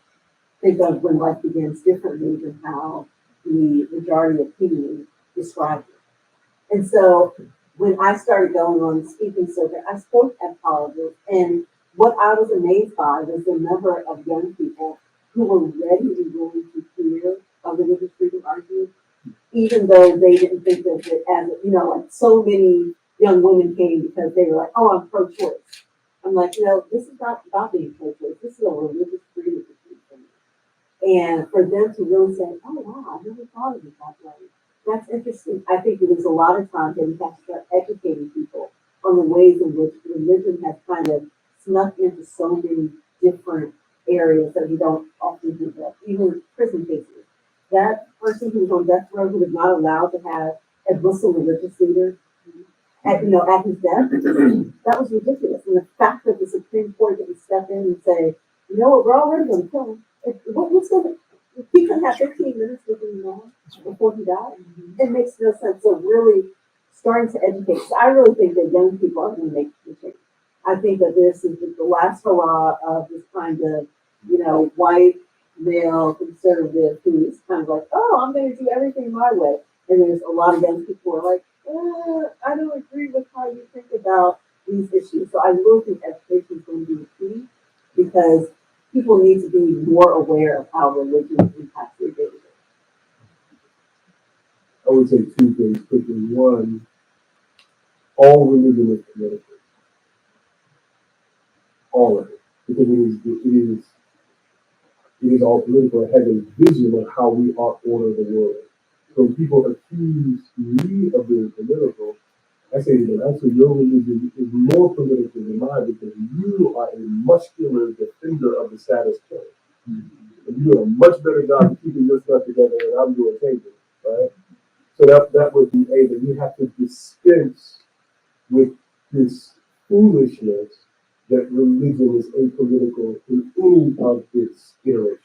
think of when life begins differently than how the majority opinion described it. And so when I started going on speaking circuit, I spoke at colleges, and what I was amazed by was the number of young people who were ready and willing to hear a religious freedom argument, even though they didn't think of it as, like so many young women came because they were like, oh, I'm pro-choice. I'm like, this is not about being pro-choice. This is a religious freedom issue. And for them to really say, oh, wow, I never thought of it that way. That's interesting. I think there's a lot of times that we have to start educating people on the ways in which religion has kind of snuck into so many different areas that we don't often think of, even prison cases. That person who was on death row who was not allowed to have a Muslim religious leader at his death, that was ridiculous. And the fact that the Supreme Court didn't step in and say, you know what, we're already going to kill him. What's going to, he could have 15 minutes with him now before he died. It makes no sense. So really starting to educate. So I really think that young people are going to make the change. I think that this is the last hurrah of this kind of, white male conservative who is kind of like, oh, I'm going to do everything my way. And there's a lot of young people who are like, I don't agree with how you think about these issues. So I really think education is going to be key because people need to be more aware of how religion impacts their daily life. I would say two things quickly. One, all religion is political. All of it. Because it is all political. It has a vision of how we ought to order the world. So when people accuse me of being political, I say to them, actually, your religion is more political than mine because you are a muscular defender of the status quo. And you do a much better job of keeping your stuff together than I'm doing changing, right? So that would be A, that you have to dispense with this foolishness that religion is apolitical in any of its iterations.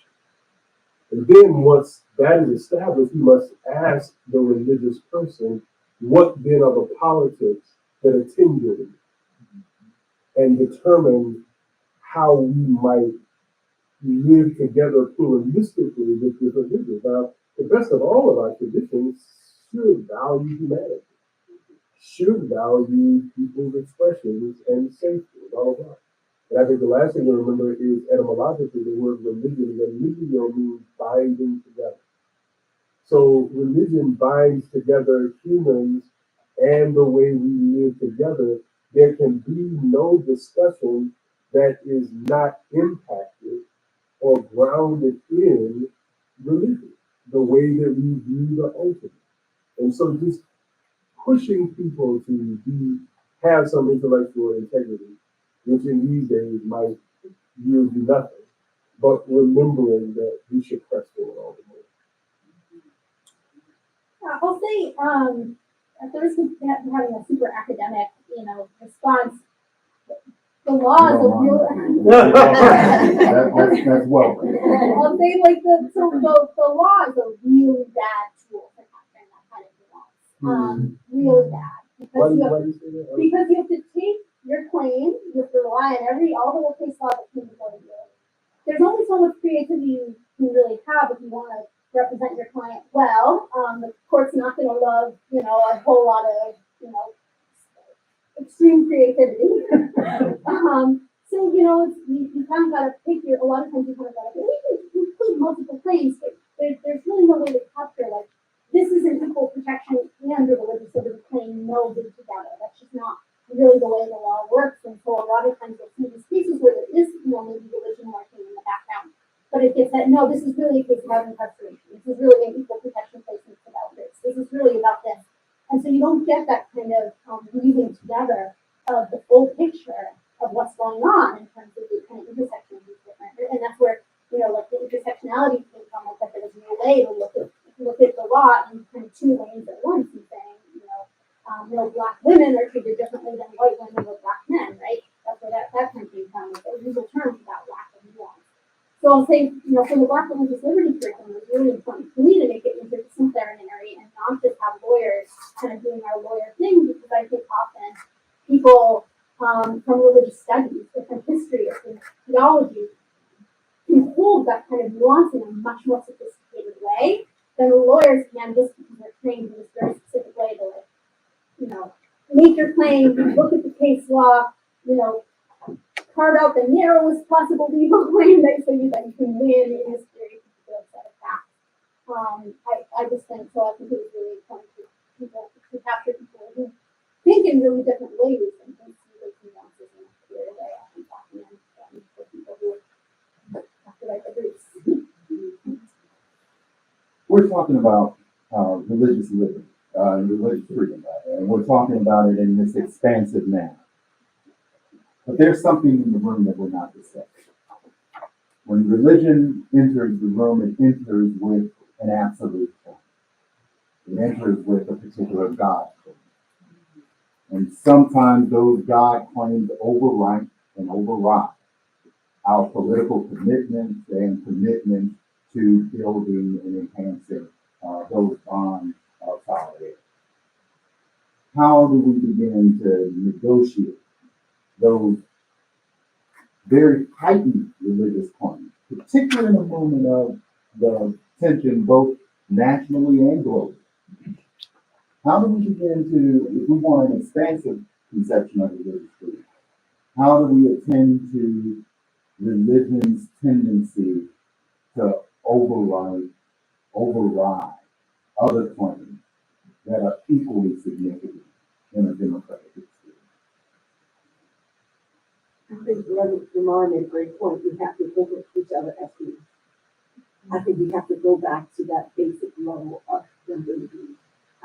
And then once that is established, you must ask the religious person, what then are the politics that attend your religion? And determine how we might live together pluralistically with different religions. Now, the best of all of our traditions should value humanity, should value people's expressions and safety, blah, blah, blah. And I think the last thing to remember is etymologically the word religion. Religio means binding together. So religion binds together humans and the way we live together. There can be no discussion that is not impacted or grounded in religion, the way that we view the ultimate. And so just pushing people to have some intellectual integrity, which in these days might yield you nothing, but remembering that we should press forward all the more. I'll say, at the risk of having a super academic, response, the laws of real. That's welcome. I'll say like the laws are really bad tool for capturing that kind of nuance. Really bad. Because you have to take your claim, you have to rely on all the case law that came before you. There's only so much creativity you can really have if you want to represent your client well. The court's not going to love, a whole lot of, extreme creativity. So, you kind of got to pick a lot of times you kind of got to, you include multiple claims, but there's really no way to capture, like, this is an equal protection and a religious liberty claim melded together. That's just not really the way the law works. And so a lot of times you'll see these cases where there is, maybe religion working in the background. But it gets that, no, this is really a case about incarceration. This is really an equal protection placement about this. This is really about this. And so you don't get that kind of weaving together of the full picture of what's going on in terms of the kind of intersection of these different. And that's where, like the intersectionality came from, like that there was no way to look at the law in kind of two lanes at once and saying, black women are treated differently than white women or black men, right? That's where that kind of came from. Like those usual terms about lack of nuance. So I'll say, for the Black Religious Liberty curriculum, it's really important for me to make it interdisciplinary and not just have lawyers kind of doing our lawyer thing, because I think often people from religious studies or from history or from theology can hold that kind of nuance in a much more sophisticated way than the lawyers can, just because they're trained in this very specific way to, make claim, look at the case law, carve out the narrowest possible legal claim so that you can win in this very particular set of facts. I just think so. I think it was really fun to capture people who think in really different ways and can see those nuances in a clear way. I think that meant for people who have to write the briefs. We're talking about religious liberty, religious freedom, and we're talking about it in this expansive manner. But there's something in the room that we're not discussing. When religion enters the room, it enters with an absolute form. It enters with a particular God. And sometimes those God claims overwrite and override our political commitments and commitments to building and enhancing those bonds of solidarity. How do we begin to negotiate those very heightened religious claims, particularly in the moment of the tension both nationally and globally? How do we begin to, if we want an expansive conception of religious freedom, how do we attend to religion's tendency to override other claims that are equally significant in a democratic experience? I think Lamar made a great point. We have to think of each other as humans. I think we have to go back to that basic level of divinity.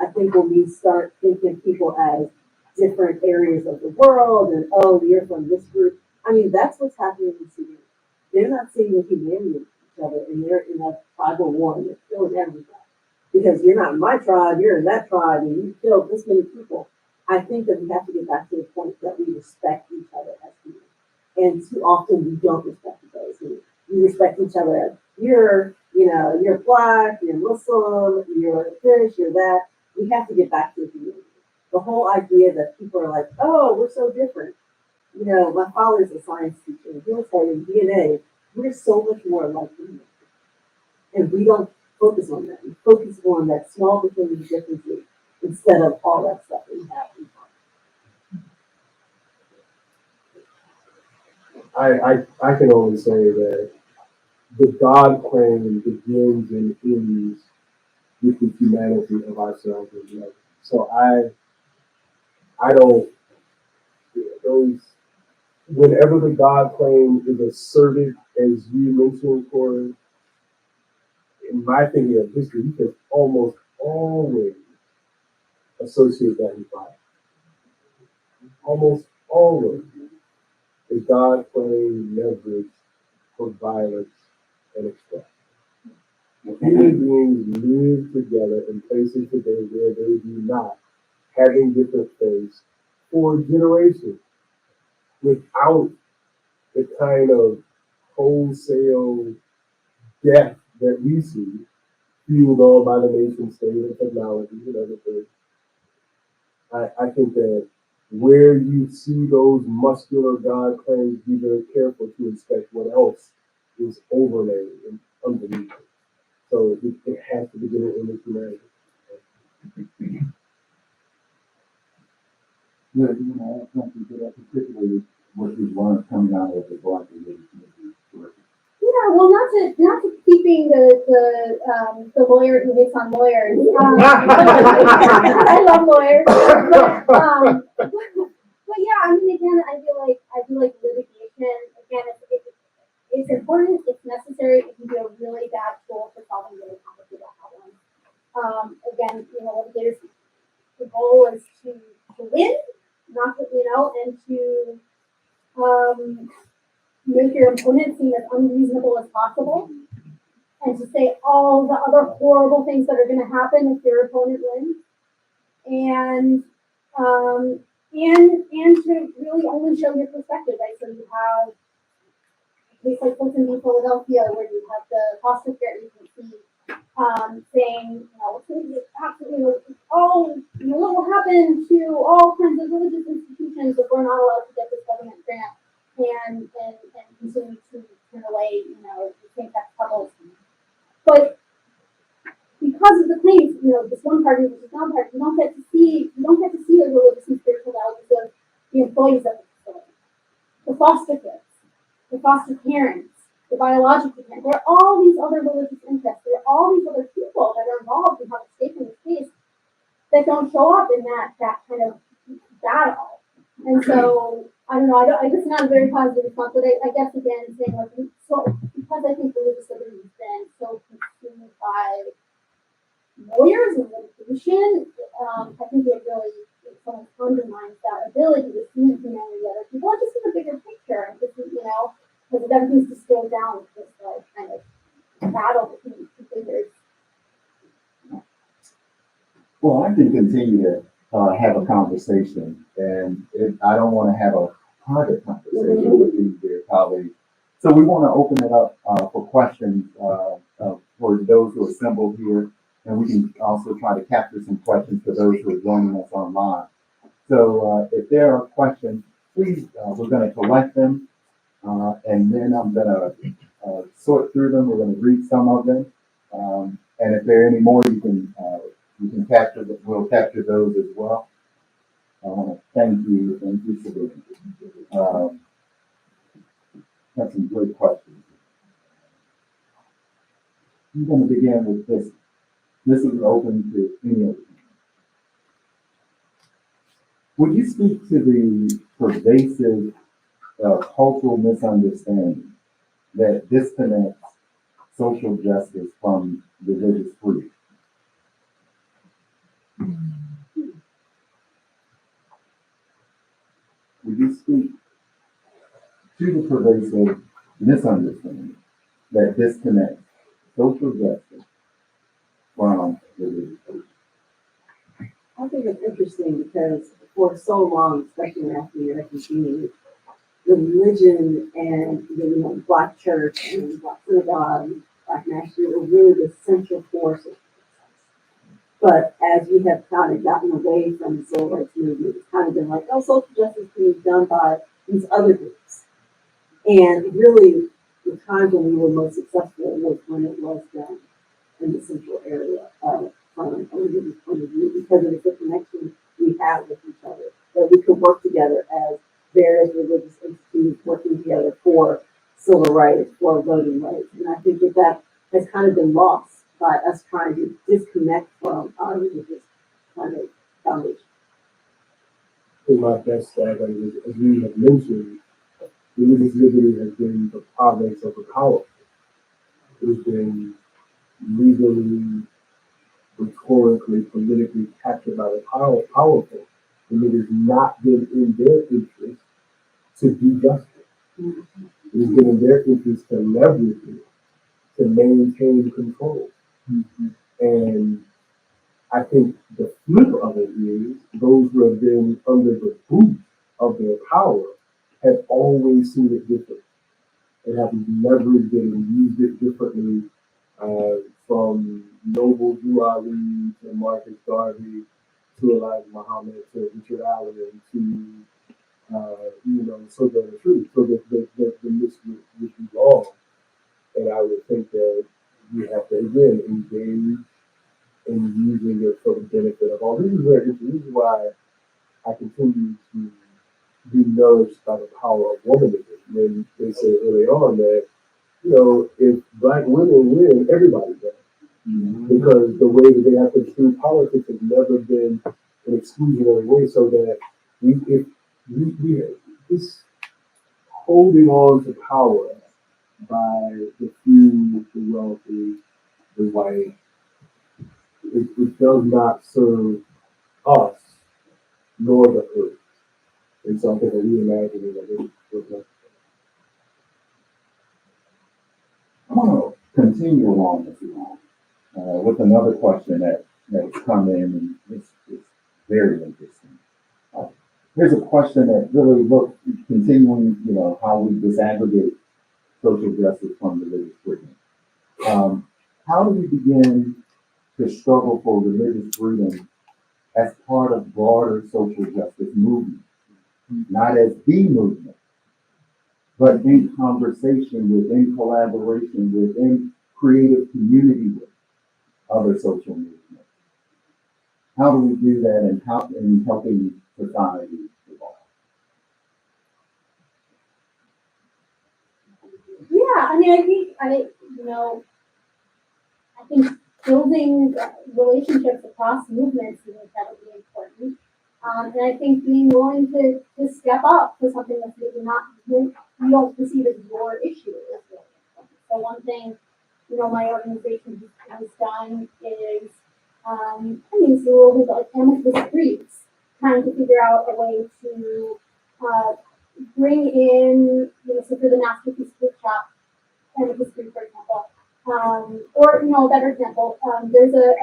I think when we start thinking people as different areas of the world and, oh, you're from this group, I mean, that's what's happening in Sudan. They're not seeing the humanity of each other, and they're in a tribal war, and they're killing everybody. Because you're not in my tribe, you're in that tribe, and you killed this many people. I think that we have to get back to the point that we respect each other as humans. And too often we don't respect each other as humans. We respect each other as you're black, you're Muslim, you're this, you're that. We have to get back to the humanity. The whole idea that people are like, oh, we're so different. My father's a science teacher, and he'll tell you DNA, we're so much more alike than you. And we don't focus on that. We focus on that small between differences instead of all that stuff that we have in common. I can only say that the God claim begins and ends with the humanity of ourselves as well. So I don't, those, whenever the God claim is asserted, as you mentioned, Corey, in my thinking of history, you can almost always associate that with violence. Almost always. The God claim leverage for violence and expression. Human beings live together in places today where they do not, having different faiths for generations, without the kind of wholesale death that we see, fueled all by the nation state and technology and other things. I think that where you see those muscular God claims, be very careful to inspect what else is overlaying and underneath it. So it has to begin in the humanity. Yeah, you want to add something to that, particularly what you've learned coming out of the Black religious movement? Yeah, well, not to keeping the lawyer who hits on lawyers. I love lawyers, but yeah, I mean, again, I feel like litigation. Again, it's important. It's necessary. It can be a really bad tool for solving really complicated problems. Again, litigators, the goal is to win, not to, and to make your opponent seem as unreasonable as possible, and to say all the other horrible things that are going to happen if your opponent wins, and to really only show your perspective, right? So you have a case like Fulton v. Philadelphia, where you have the foster care agency saying, it's going to be absolutely what will happen to all kinds of religious institutions if we're not allowed to get this government grant. And continue to turn away, the same sex couples. But because of the claims, this one party versus one party, you don't get to see the religious and spiritual values of the employees of the facility, the foster kids, the foster parents, the biological parents. There are all these other religious interests. There are all these other people that are involved and have a stake in this case that don't show up in that kind of battle. And so I don't know. I guess not a very positive response, but I guess again saying like so because I think religious liberty has been so consumed by lawyers and litigation, I think it really kind of undermines that ability to see humanity other people and just see the bigger picture and just because everything's distilled down to this like kind of battle between two figures. Well, I can continue to have a conversation, and I don't want to have a private conversation with these dear colleagues. So we want to open it up for questions for those who are assembled here, and we can also try to capture some questions for those who are joining us online. So if there are questions, please, we're going to collect them, and then I'm going to sort through them. We're going to read some of them, and if there are any more, you can capture. We'll capture those as well. I want to thank you, Sabrina. That's some great questions. I'm going to begin with this. This is open to any of you. Would you speak to the pervasive cultural misunderstanding that disconnects social justice from religious freedom? Would you speak to the pervasive misunderstanding that disconnects social justice from religious freedom? I think it's interesting because for so long, especially after the refugee, religion and the Black church and Black synagogue, Black national were really the central forces. But as we have kind of gotten away from the civil rights movement, it's kind of been like, oh, social justice can be done by these other groups. And really, the times when we were most successful was when it was done in the central area from a religious point of view, because of the connection we have with each other, that we could work together as various religious entities working together for civil rights, for voting rights. And I think that has kind of been lost by us trying to disconnect from our religious kind of foundation. In my best stab, as we have mentioned, religious liberty has been the province of the powerful. It has been legally, rhetorically, politically captured by the powerful, and it has not been in their interest to do justice. It has been in their interest to leverage it, to maintain control. And I think the flip of it is those who have been under the boot of their power have always seen it differently and have leveraged it and used it differently, from Noble Drew Ali to Marcus Garvey to Elijah Muhammad to Richard Allen to Sojourner Truth. So the list would be long, and I would think that we have to again engage in using it for the benefit of all. This is why I continue to be nourished by the power of womanism. When they say early on that, if Black women win, everybody does. Because the way that they have to do politics has never been an exclusionary way, so that if we this holding on to power by the few, the wealthy, the white, it does not serve us nor the earth. It's something that we imagine that it was not. I want to continue along this with another question that's come in, and it's very interesting. Here's a question that really looks, continuing, how we disaggregate social justice from religious freedom. How do we begin to struggle for religious freedom as part of broader social justice movement? Not as the movement, but in conversation within collaboration, within creative community with other social movements. how do we do that and how in helping society evolve? Yeah, I mean, I think building relationships across movements is incredibly important. And I think being willing to step up for something that's maybe not, you don't perceive as your issue is really important. So one thing, my organization has done is, it's a little bit like amicus briefs, trying to figure out a way to, bring in, so for the masterpiece workshop, amicus brief, for example, or, a better example, there's a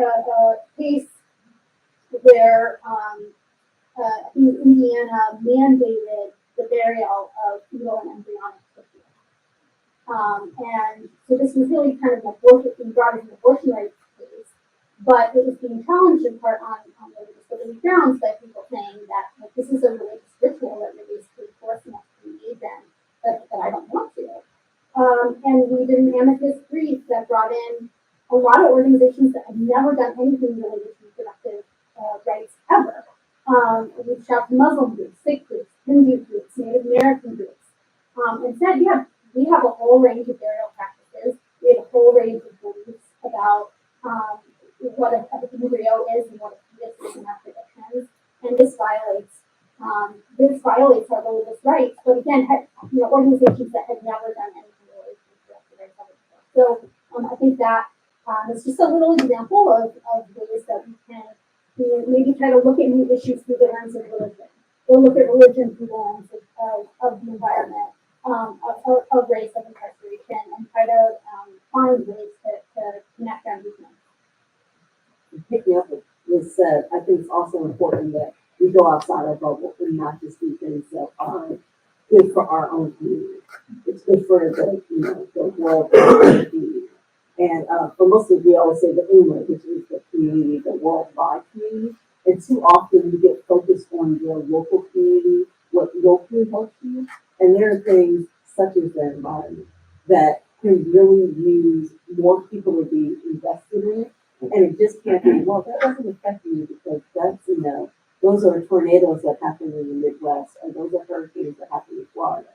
case where, Indiana mandated the burial of fetal and embryonic tissue. And so this was really kind of an abortion, being brought as an abortion rights case, but it was being challenged in part on religious grounds by people saying that this is a religious ritual that you're basically forcing us to engage in that I don't want to. And we did an amicus brief that brought in a lot of organizations that had never done anything related to reproductive rights ever. We reached out to Muslim groups, Sikh groups, Hindu groups, Native American groups, and said, yeah, we have a whole range of burial practices. We have a whole range of beliefs about what an embryo is and what a fetus is in our predictions, and this violates our religious rights. But again, organizations that had never done anything related to reproductive rights ever before. So I think that is just a little example of ways that we can maybe try to look at new issues through the lens of religion, or look at religion through the lens of the environment, of race, of incarceration, and try to find ways to connect our movements. Picking up what was said, I think it's also important that we go outside our bubble and not just do things that are good for our own community. It's good for the world community. And for Muslims, we always say the Ummah, which is the community, the worldwide community. And too often you get focused on your local community, what locally helps you. And there are things such as the environment that can really use more people to be invested in it. And it just can't be, well, that doesn't affect me because that's, those are tornadoes that happen in the Midwest, or those are hurricanes that happen in Florida.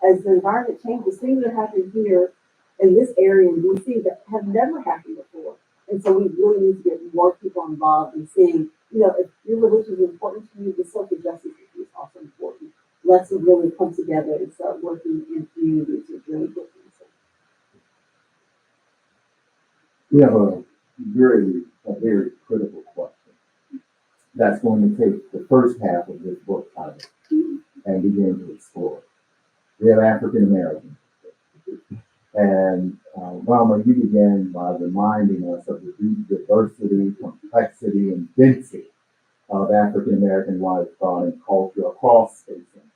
As the environment changes, things that happen here in this area in DC that have never happened before. And so we really need to get more people involved in seeing, if your religion is important to you, the social justice issue is also important. Let's really come together and start working in communities with really good things. We have a very critical question that's going to take the first half of this book title and begin to explore. We have African Americans. And Rahmah, you began by reminding us of the deep diversity, complexity, and density of African American life, thought, and culture across space and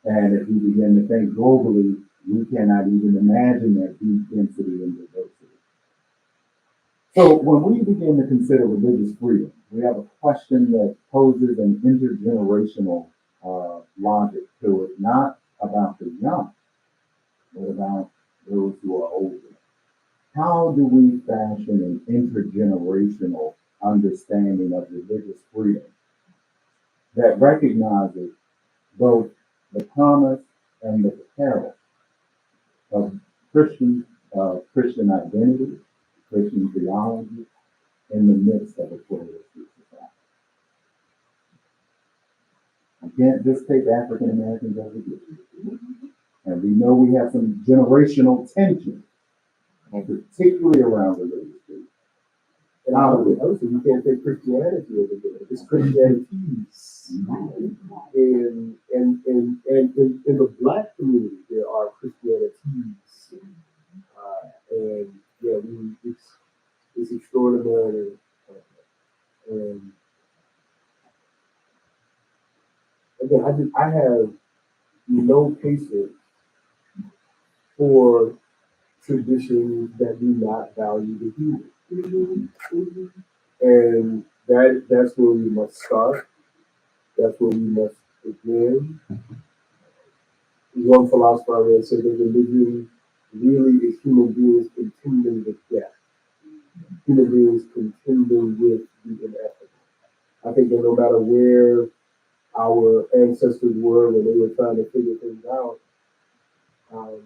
time. And if we begin to think globally, we cannot even imagine that deep density and diversity. So when we begin to consider religious freedom, we have a question that poses an intergenerational logic to it, not about the young, but about those who are older. How do we fashion an intergenerational understanding of religious freedom that recognizes both the promise and the peril of Christian identity, Christian theology, in the midst of a pluralistic society? I can't just take African Americans as a group. And we know we have some generational tension, particularly around religious freedom. And obviously, you can't take Christianity over there. It's Christianities. And in the Black community, there are Christianities. And yeah, it's extraordinary. And again, I have no patience for traditions that do not value the human. And that's where we must start. That's where we must begin. One philosopher I read said that religion really is human beings contending with death. Human beings contending with the again, no matter where our ancestors were when they were trying to figure things out, um,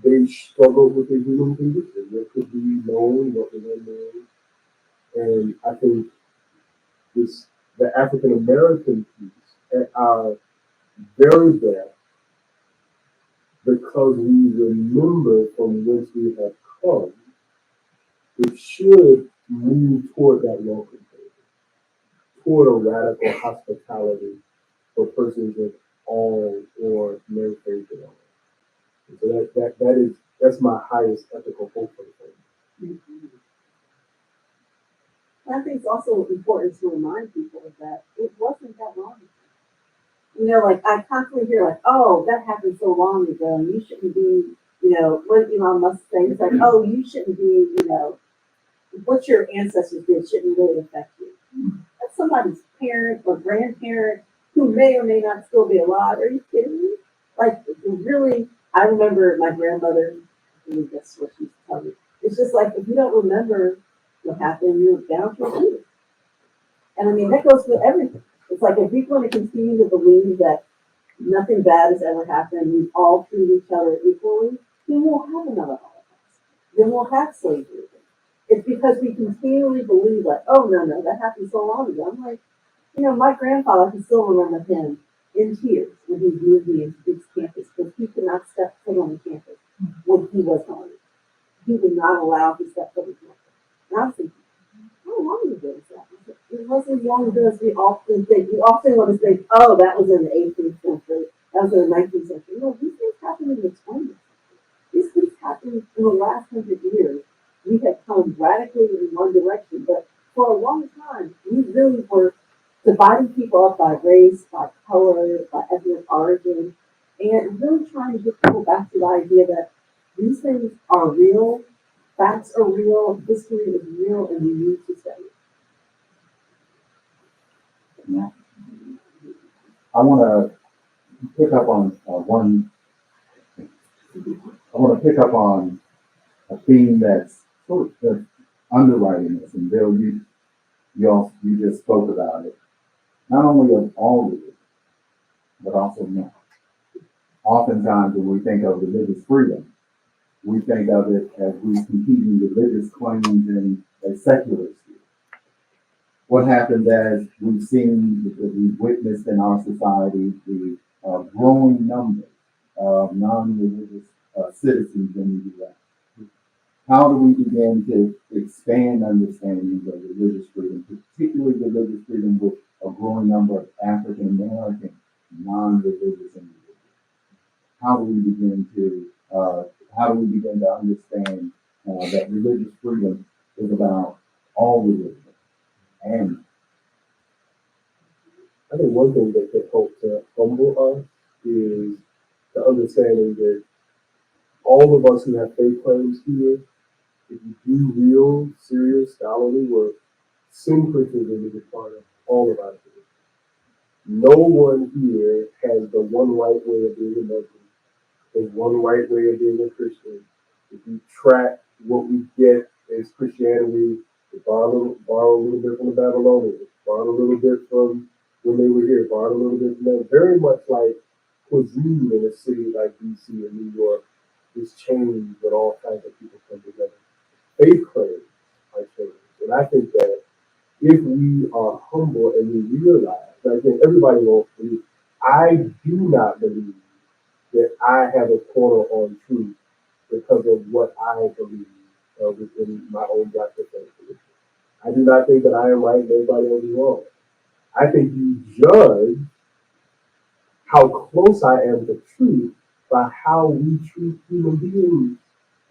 they struggled with the human condition. What could be known, what was unknown. And I think the African American piece at our very best, because we remember from whence we have come, it should move toward that welcome table, toward a radical hospitality for persons of all or no faith at all. And so that's my highest ethical hope for the faith. I think it's also important to remind people that it wasn't that long ago. You know, like I constantly hear like, oh, that happened so long ago, and you shouldn't be, what Elon Musk saying is like, oh, you shouldn't be, what your ancestors did shouldn't really affect you. That's somebody's parent or grandparent who may or may not still be alive. Are you kidding me? Like, really, I remember my grandmother, I think that's what she used to tell me. It's just like, if you don't remember what happened, you're down for a beat. And I mean, that goes with everything. It's like if we want to continue to believe that nothing bad has ever happened, we all treat each other equally, then we'll have another Holocaust. Then we'll have slavery. It's because we continually believe like, oh, no, that happened so long ago. I'm like, my grandfather can still remember him in tears when he moved me into this campus because he could not step foot on the campus when he was on it. He would not allow to step foot on the campus. And I was thinking, how long ago was that? It wasn't as long ago as we often think. We often want to think, oh, that was in the 18th century, that was in the 19th century. No, these things happened in the 20th century. These things happened in the last 100 years. We have come radically in one direction, but for a long time, we really were dividing people up by race, by color, by ethnic origin, and really trying to get people back to the idea that these things are real, facts are real, history is real, and we need to study it. Yeah. I want to pick up on a theme that's sort of underwriting this, and Bill, you just spoke about it. Not only of all religions, but also now. Oftentimes, when we think of religious freedom, we think of it as we competing religious claims in a secular sphere. What happens as we've witnessed in our society, the growing number of non-religious citizens in the U.S. How do we begin to expand understandings of religious freedom, particularly religious freedom with a growing number of African American non-religious individuals? How do we begin to understand that religious freedom is about all religions? And I think one thing that can help to humble us is the understanding that all of us who have faith claims here, if you do real, serious, scholarly work, sin criticism is a part of all of our tradition. No one here has the one right way of being a Muslim, there's one right way of being a Christian. If you track what we get as Christianity, we borrow a little bit from the Babylonians, borrow a little bit from when they were here, borrow a little bit from them. Very much like cuisine in a city like DC and New York is changed when all kinds of people come together. Faith claims are changed. And I think that if we are humble and we realize, I think everybody will believe, I do not believe that I have a corner on truth because of what I believe within my own black tradition. I do not think that I am right and everybody else is wrong. I think you judge how close I am to truth by how we treat human beings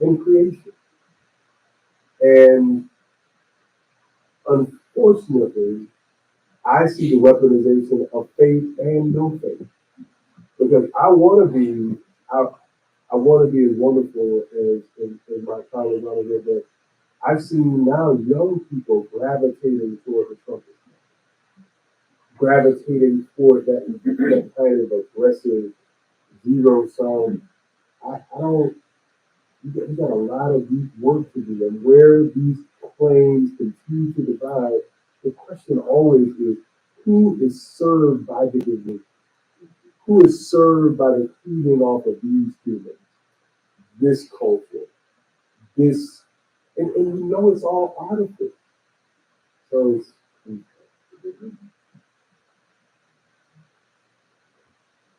in creation. And unfortunately, I see the weaponization of faith and no faith. Because I want to be as wonderful as my colleagues on here, but I've seen now young people gravitating toward the trumpet, gravitating toward that kind of aggressive zero sum. I don't. We got a lot of deep work to do, and where these claims continue to divide, the question always is, who is served by the division? Who is served by the feeding off of these humans, this culture, this, and you know it's all part of it. So it's,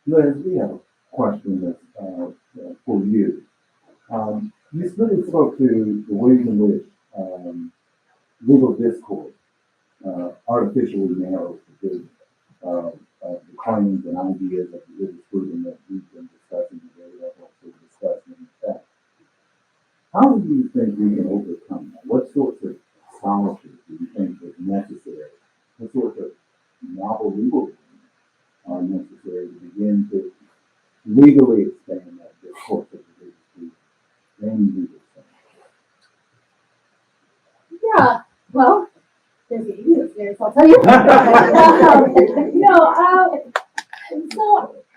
Liz, we have a question that's, for you. You really spoke to the ways in which, legal discourse, artificially narrows the vision of the claims and ideas of religious freedom that we've been discussing today, that we're discussing in fact. How do you think we can overcome that? What sorts of scholarship do you think is necessary? What sorts of novel legal things are necessary to begin to legally expand that discourse of religious freedom and legal things? Yeah, well, there's the English there, so I'll tell you. So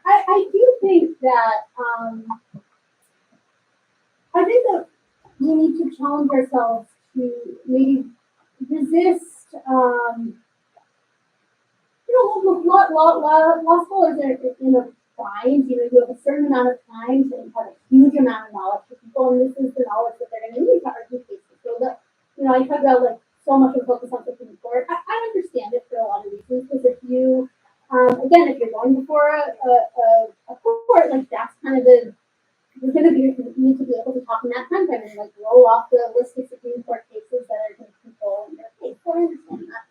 I do think that, I think that we need to challenge ourselves to maybe resist, law scholars are in a bind, you have a certain amount of time to impart a huge amount of knowledge to people, and this is the knowledge that they're going to need to argue cases. So that, I talk about like so much of focus on Supreme Court. I understand it for a lot of reasons, because if you, again, if you're going before a court, like that's kind of you're going to need to be able to talk in that time frame and like roll off the list of Supreme Court cases that are going to control in their case. So I understand that.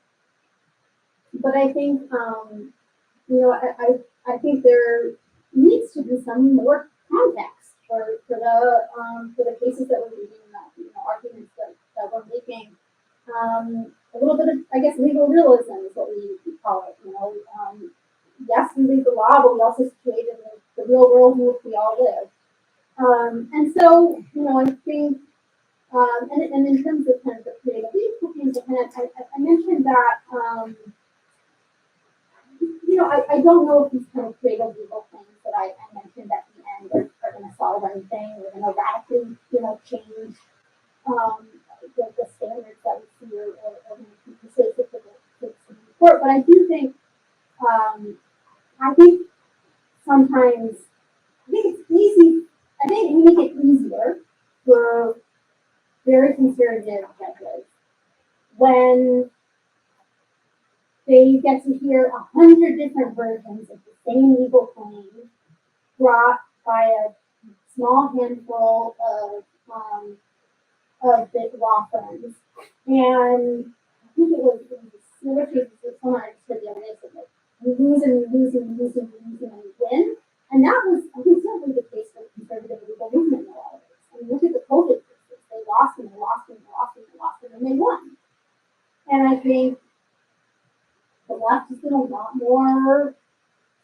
But I think, I think there needs to be some more context for the cases that we're reading, arguments that we're making. A little bit of, I guess, legal realism is what we call it. Yes, we read the law, but we also situate in the real world in which we all live. And so, I think, and in terms of kind of the creative things, I mentioned that. I don't know if these kind of creative legal things that I mentioned at the end are going to solve anything. We're going to radically, change the standards that we see or going to keep persuasive to the Supreme Court. But I do think, sometimes, it's easy. I think we make it easier for very conservative judges when they get to hear 100 different versions of the same legal claim brought by a small handful of big law firms. And I think it was someone I just heard the other day said, like, you lose and you lose and you lose and you lose and you win. And that was, I think, certainly the case for the conservative legal movement in a lot of ways. I mean, look at the COVID cases. They lost and they lost and they lost and they lost and then they won. And I think the left has been a lot more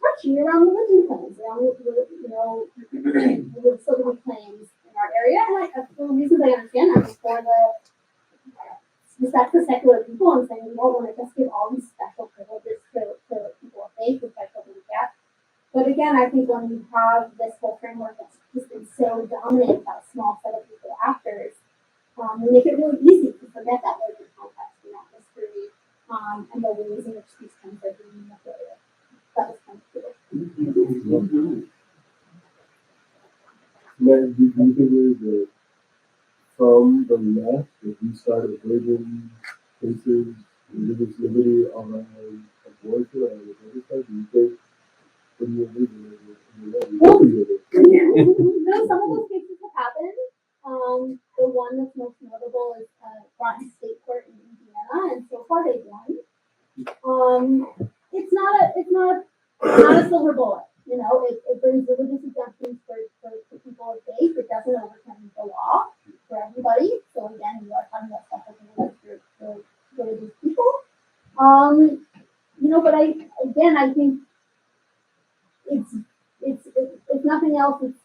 touchy around religion claims, around the civil claims in our area. And for reasons I understand, I'm for the respect for secular people and saying we don't want to just give all these special privileges to people of faith, which I totally get. But again, I think when we have this whole framework that's just been so dominated by a small set of people actors, we make it really easy to forget that larger context and that history. And the ways in which these things are being manipulated. That was kind of cool. Man, do you think it is from the left that we started bringing cases, religious liberty around abortion or other stuff? Do you think when you're reading No, some of those cases have happened. The one that's most notable is brought in state court in Indiana, and so far they've won. It's not a silver bullet. It brings religious exemptions for people of faith. It doesn't overturn the law for everybody. So again, we are talking about special privileges for religious people. But I think it's nothing else. It's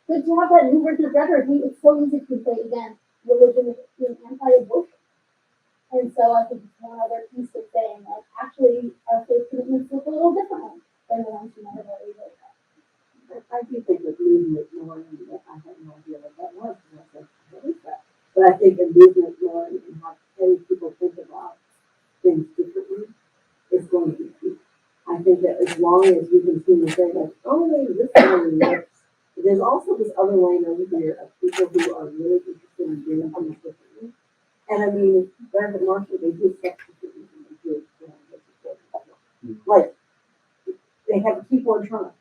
good to have that new version of rhetoric. It's so easy to say again, religion is being anti-abortion. And so I think it's one other piece of saying, like, actually, our faith commitments look a little differently than the ones you might have already read about. I do think that movement ignoring, I had no idea what that was, and I said, what is that? But I think a movement ignoring and how many people think about the things differently is going to be key. I think that as long as we continue to say like, oh, wait, this way works. There's also this other lane over here of people who are really interested in doing things differently. And I mean, Brandon Marshall, they do stuff differently than they do. Like, they have to keep on trying.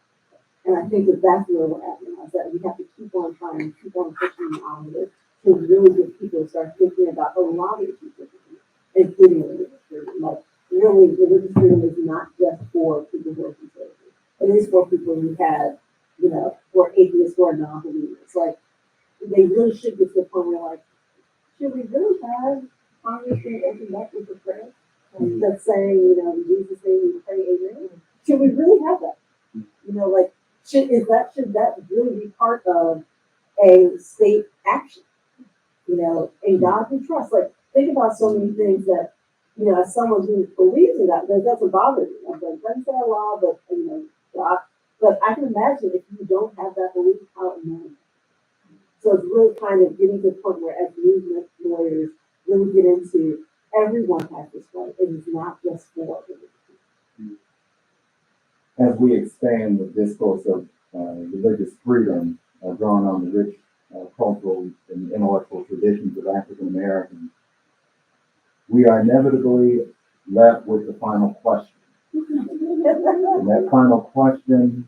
And I think that that's where we're at now, is that we have to keep on trying, keep on pushing on this to really get people to start thinking about a lot of issues differently, including religious freedom. Like, really, religious freedom is not just for people who are conservative. It is for people who have, you know, who are atheists, who are non-believers. Like, they really should get to the point where, like, should we really have Congress being opened up with a prayer that's saying, you know, in Jesus' name we pray, amen? Should we really have that? You know, like, should that really be part of a state action? You know, in God we trust. Like, think about so many things that, you know, as someone who believes in that, that doesn't bother me. I'm like, doesn't say Allah, but, you know, God. But I can imagine if you don't have that belief, how it matters. So it's really kind of getting to the point where, as movement lawyers, really get into everyone has this right. It is not just for religion. As we expand the discourse of religious freedom, drawn on the rich cultural and intellectual traditions of African Americans, we are inevitably left with the final question. And that final question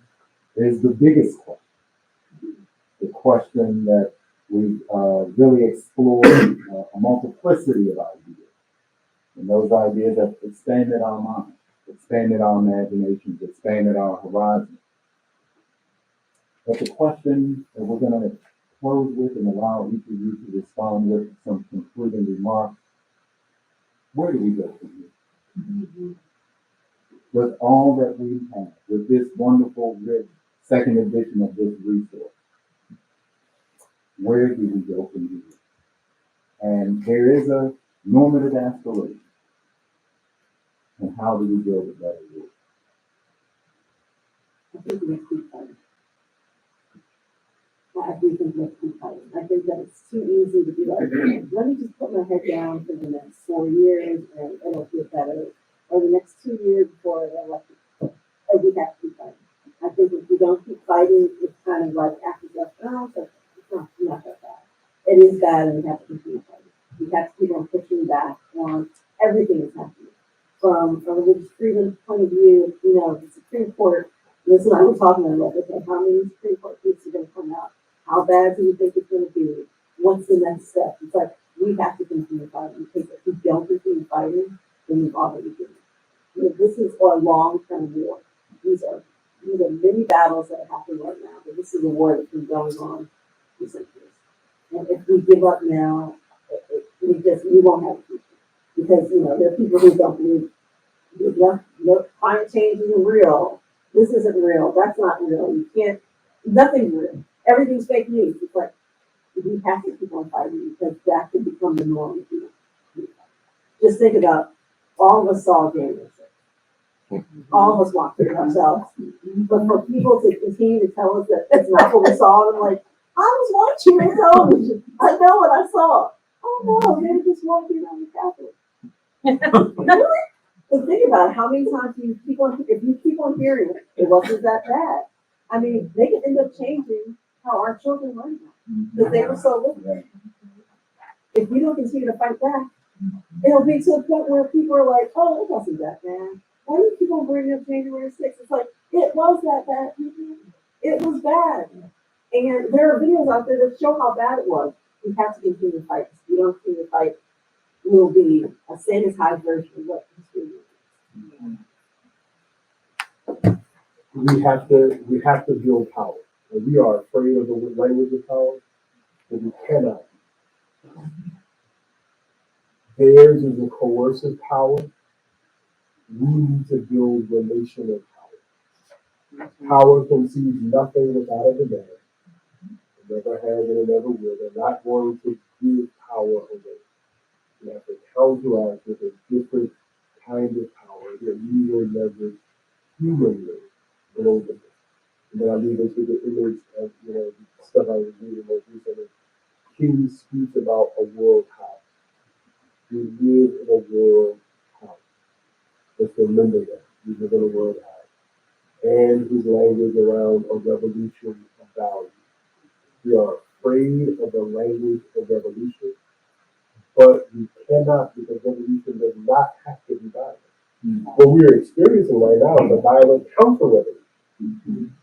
is the biggest question. The question that we've really explored a multiplicity of ideas. And those ideas have expanded our minds, expanded our imaginations, expanded our horizons. But the question that we're going to close with and allow each of you to respond with some concluding remarks, where do we go from here? With all that we have, with this wonderful, rich second edition of this resource, where do we go from here? And there is a normative aspiration. And how do we build a better world? I think we have to keep fighting. I do think we have to keep fighting. I think that it's too easy to be like, let me just put my head down for the next 4 years and it'll get better. Or the next 2 years before the election. And we have to keep fighting. I think if we don't keep fighting, it's kind of like after that, oh, it's not that bad. It is bad and we have to continue fighting. We have to keep on pushing back on everything that's happening. From a religious freedom point of view, you know, the Supreme Court, this is what we're talking about, okay, how many Supreme Court cases are going to come out? How bad do you think it's going to be? What's the next step? It's like, we have to continue fighting, because if we don't continue fighting, then we've already given. You know, this is a long-term war. These are many battles that are happening right now, but this is a war that's been going on for centuries. And if we give up now, we won't have a future. Because, you know, there are people who don't believe, climate change isn't real. This isn't real. That's not real. You can't, nothing's real. Everything's fake news. It's like, we have to keep on fighting because that can become the norm. Just think about, all of us saw January 6th. All of us walked through it ourselves. But for people to continue to tell us that that's not what we saw, I'm like, I was watching the television. I know what I saw. Oh no, they were just walking around the Capitol. Really? But think about it, how many times do you keep on, if you keep on hearing it wasn't that bad. I mean, they could end up changing how our children learn now, because they were so little. If we don't continue to fight back, it'll be to a point where people are like, oh, it wasn't that bad. Why do you keep on bringing up January 6th? It's like, it was that bad. It was bad. And there are videos out there that show how bad it was. We have to continue to fight. If we don't continue to fight, we'll be a sanitized version of what history is. We have to build power. And we are afraid of the language of power, but we cannot. Theirs is a coercive power. We need to build relational power. Power conceives nothing without a demand. It never has and it never will. They're not going to give power away. You have to counteract with a different kind of power that we will leverage humanly globally. And then I leave into the image of, you know, stuff I was reading most recently. King speaks about a world house. We live in a world house. Let's remember that. We live in a world and his language around a revolution of value. We are afraid of the language of revolution, but we cannot, because revolution does not have to be violent. What we are experiencing right now is a violent counter-revolution.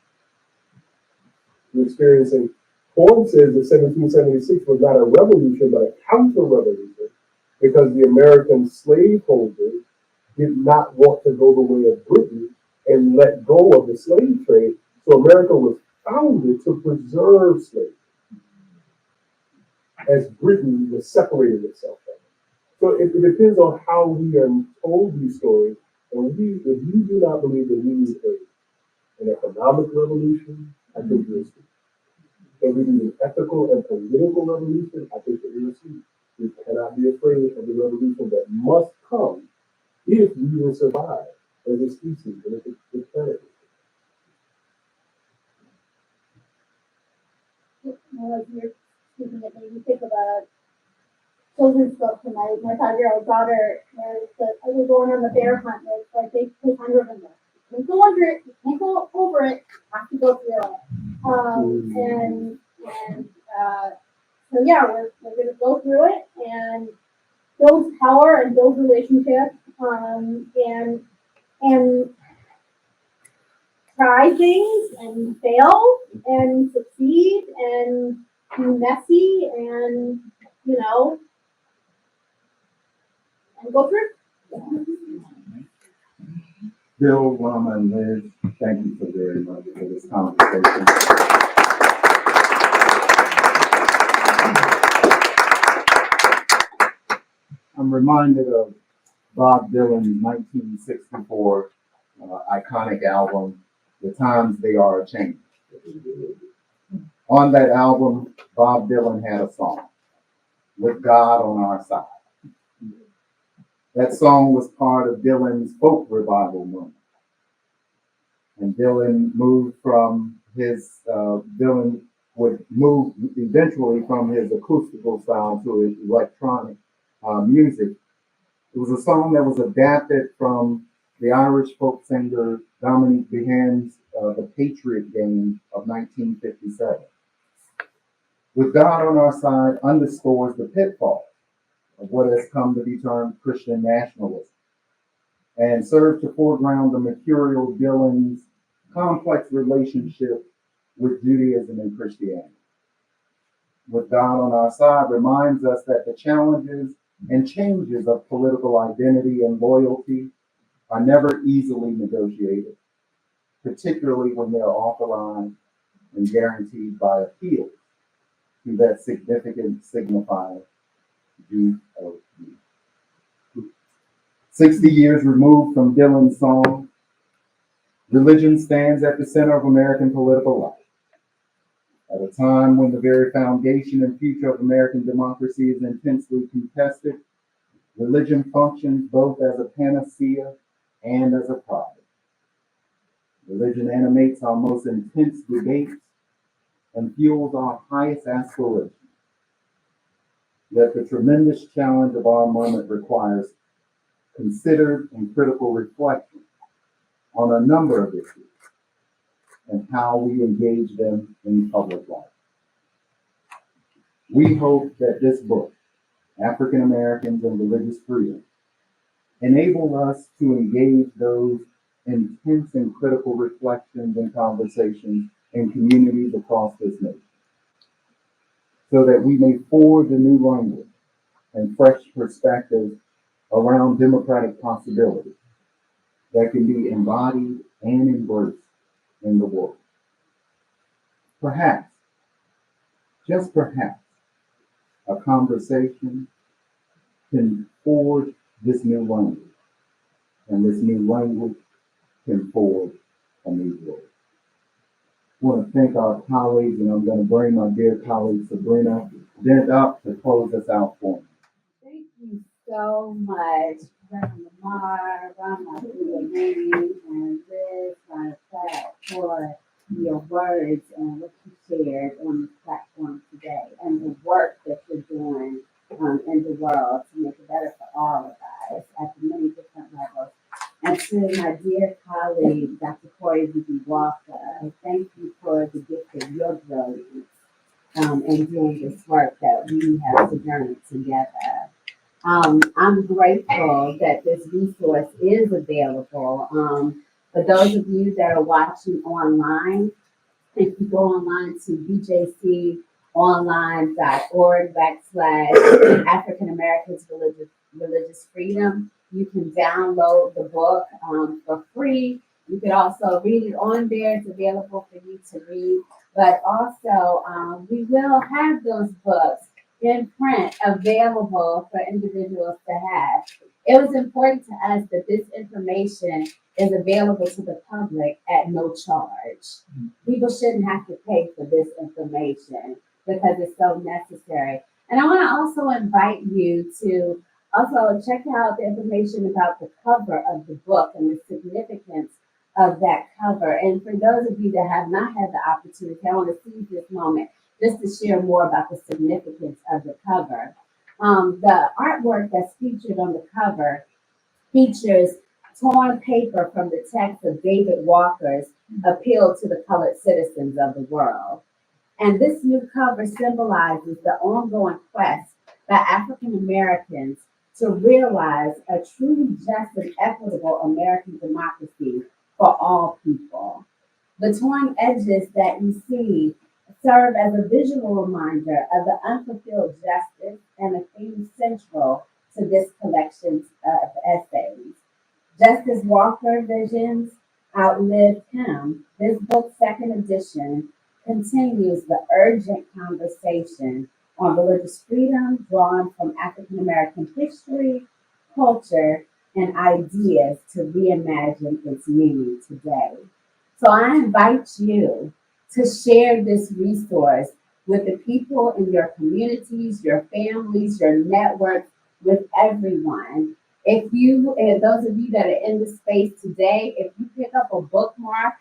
We're experiencing, Horn says that 1776 was not a revolution, but a counter-revolution, because the American slaveholders did not want to go the way of Britain and let go of the slave trade. So America was founded to preserve slavery, as Britain was separating itself from it. So it depends on how we are told these stories. And if you do not believe that we need an economic revolution, I think you're asleep. If we need an ethical and political revolution, I think that you're asleep. We cannot be afraid of the revolution that must come if we will survive as a species and as a planet. As you're speaking, it made me think of a children's book for my 5-year-old daughter. We're going on the bear hunt. And it's like they put 100 in there. You can't go under it. You can't go over it. You have to go through it. So yeah, we're going to go through it and build power and build relationships and try things and fail and succeed and be messy and and go through. Bill, Rahmah, and Liz, thank you so very much for this conversation. I'm reminded of Bob Dylan's 1964 iconic album, The Times They Are a Change. On that album, Bob Dylan had a song, With God on Our Side. That song was part of Dylan's folk revival movement. And Dylan would move eventually from his acoustical style to his electronic music. It was a song that was adapted from the Irish folk singer Dominique Behan's The Patriot Game of 1957. With God on Our Side underscores the pitfall of what has come to be termed Christian nationalism and served to foreground the mercurial Dylan's complex relationship with Judaism and Christianity. With God on Our Side reminds us that the challenges and changes of political identity and loyalty are never easily negotiated, particularly when they are authorized and guaranteed by appeal to that significant signifier, G-O-D. 60 years removed from Dylan's song, religion stands at the center of American political life. At a time when the very foundation and future of American democracy is intensely contested, religion functions both as a panacea and as a product. Religion animates our most intense debates and fuels our highest aspirations. Yet the tremendous challenge of our moment requires considered and critical reflection on a number of issues and how we engage them in public life. We hope that this book, African Americans and Religious Freedom, enable us to engage those intense and critical reflections and conversations in communities across this nation, so that we may forge a new language and fresh perspectives around democratic possibilities that can be embodied and embraced in the world. Perhaps, just perhaps, a conversation can forge this new language, and this new language can forge a new world. I want to thank our colleagues, and I'm going to bring my dear colleague Sabrina Dent up to close us out for me. Thank you so much, Reverend Lamar, Rahmah, Abdulaleem, and Liz, Platt, for your words and what you shared on this platform today, and the work that you're doing in the world to make it better for all of us at many different levels. And to my dear colleague, Dr. Corey Vicky Walker, thank you for the gift of your brilliance in doing this work that we have sojourned together. I'm grateful that this resource is available. For those of you that are watching online, if you go online to bjconline.org/African Americans Religious Freedom, you can download the book for free. You can also read it on there. It's available for you to read. But also, we will have those books in print available for individuals to have. It was important to us that this information is available to the public at no charge. People shouldn't have to pay for this information because it's so necessary. And I want to also invite you to also check out the information about the cover of the book and the significance of that cover. And for those of you that have not had the opportunity, I want to seize this moment just to share more about the significance of the cover. The artwork that's featured on the cover features torn paper from the text of David Walker's Appeal to the Colored Citizens of the World. And this new cover symbolizes the ongoing quest by African Americans to realize a truly just and equitable American democracy for all people. The torn edges that you see serve as a visual reminder of the unfulfilled justice and the theme central to this collection of essays. Just as Walker visions outlived him, this book's second edition continues the urgent conversation on religious freedom drawn from African American history, culture, and ideas to reimagine its meaning today. So I invite you to share this resource with the people in your communities, your families, your networks, with everyone. If you, and those of you that are in the space today, if you pick up a bookmark,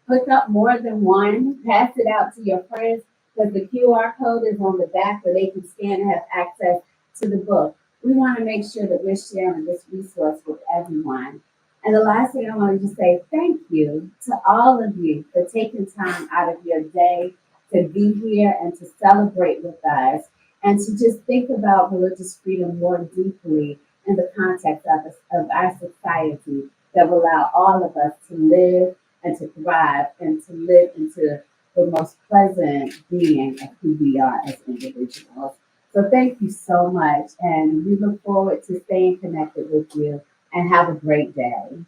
pick up more than one, pass it out to your friends, because the QR code is on the back where they can scan and have access to the book. We want to make sure that we're sharing this resource with everyone. And the last thing I wanted to say, thank you to all of you for taking time out of your day to be here and to celebrate with us and to just think about religious freedom more deeply in the context of our society that will allow all of us to live and to thrive and to live into the most pleasant being of who we are as individuals. So thank you so much, and we look forward to staying connected with you, and have a great day.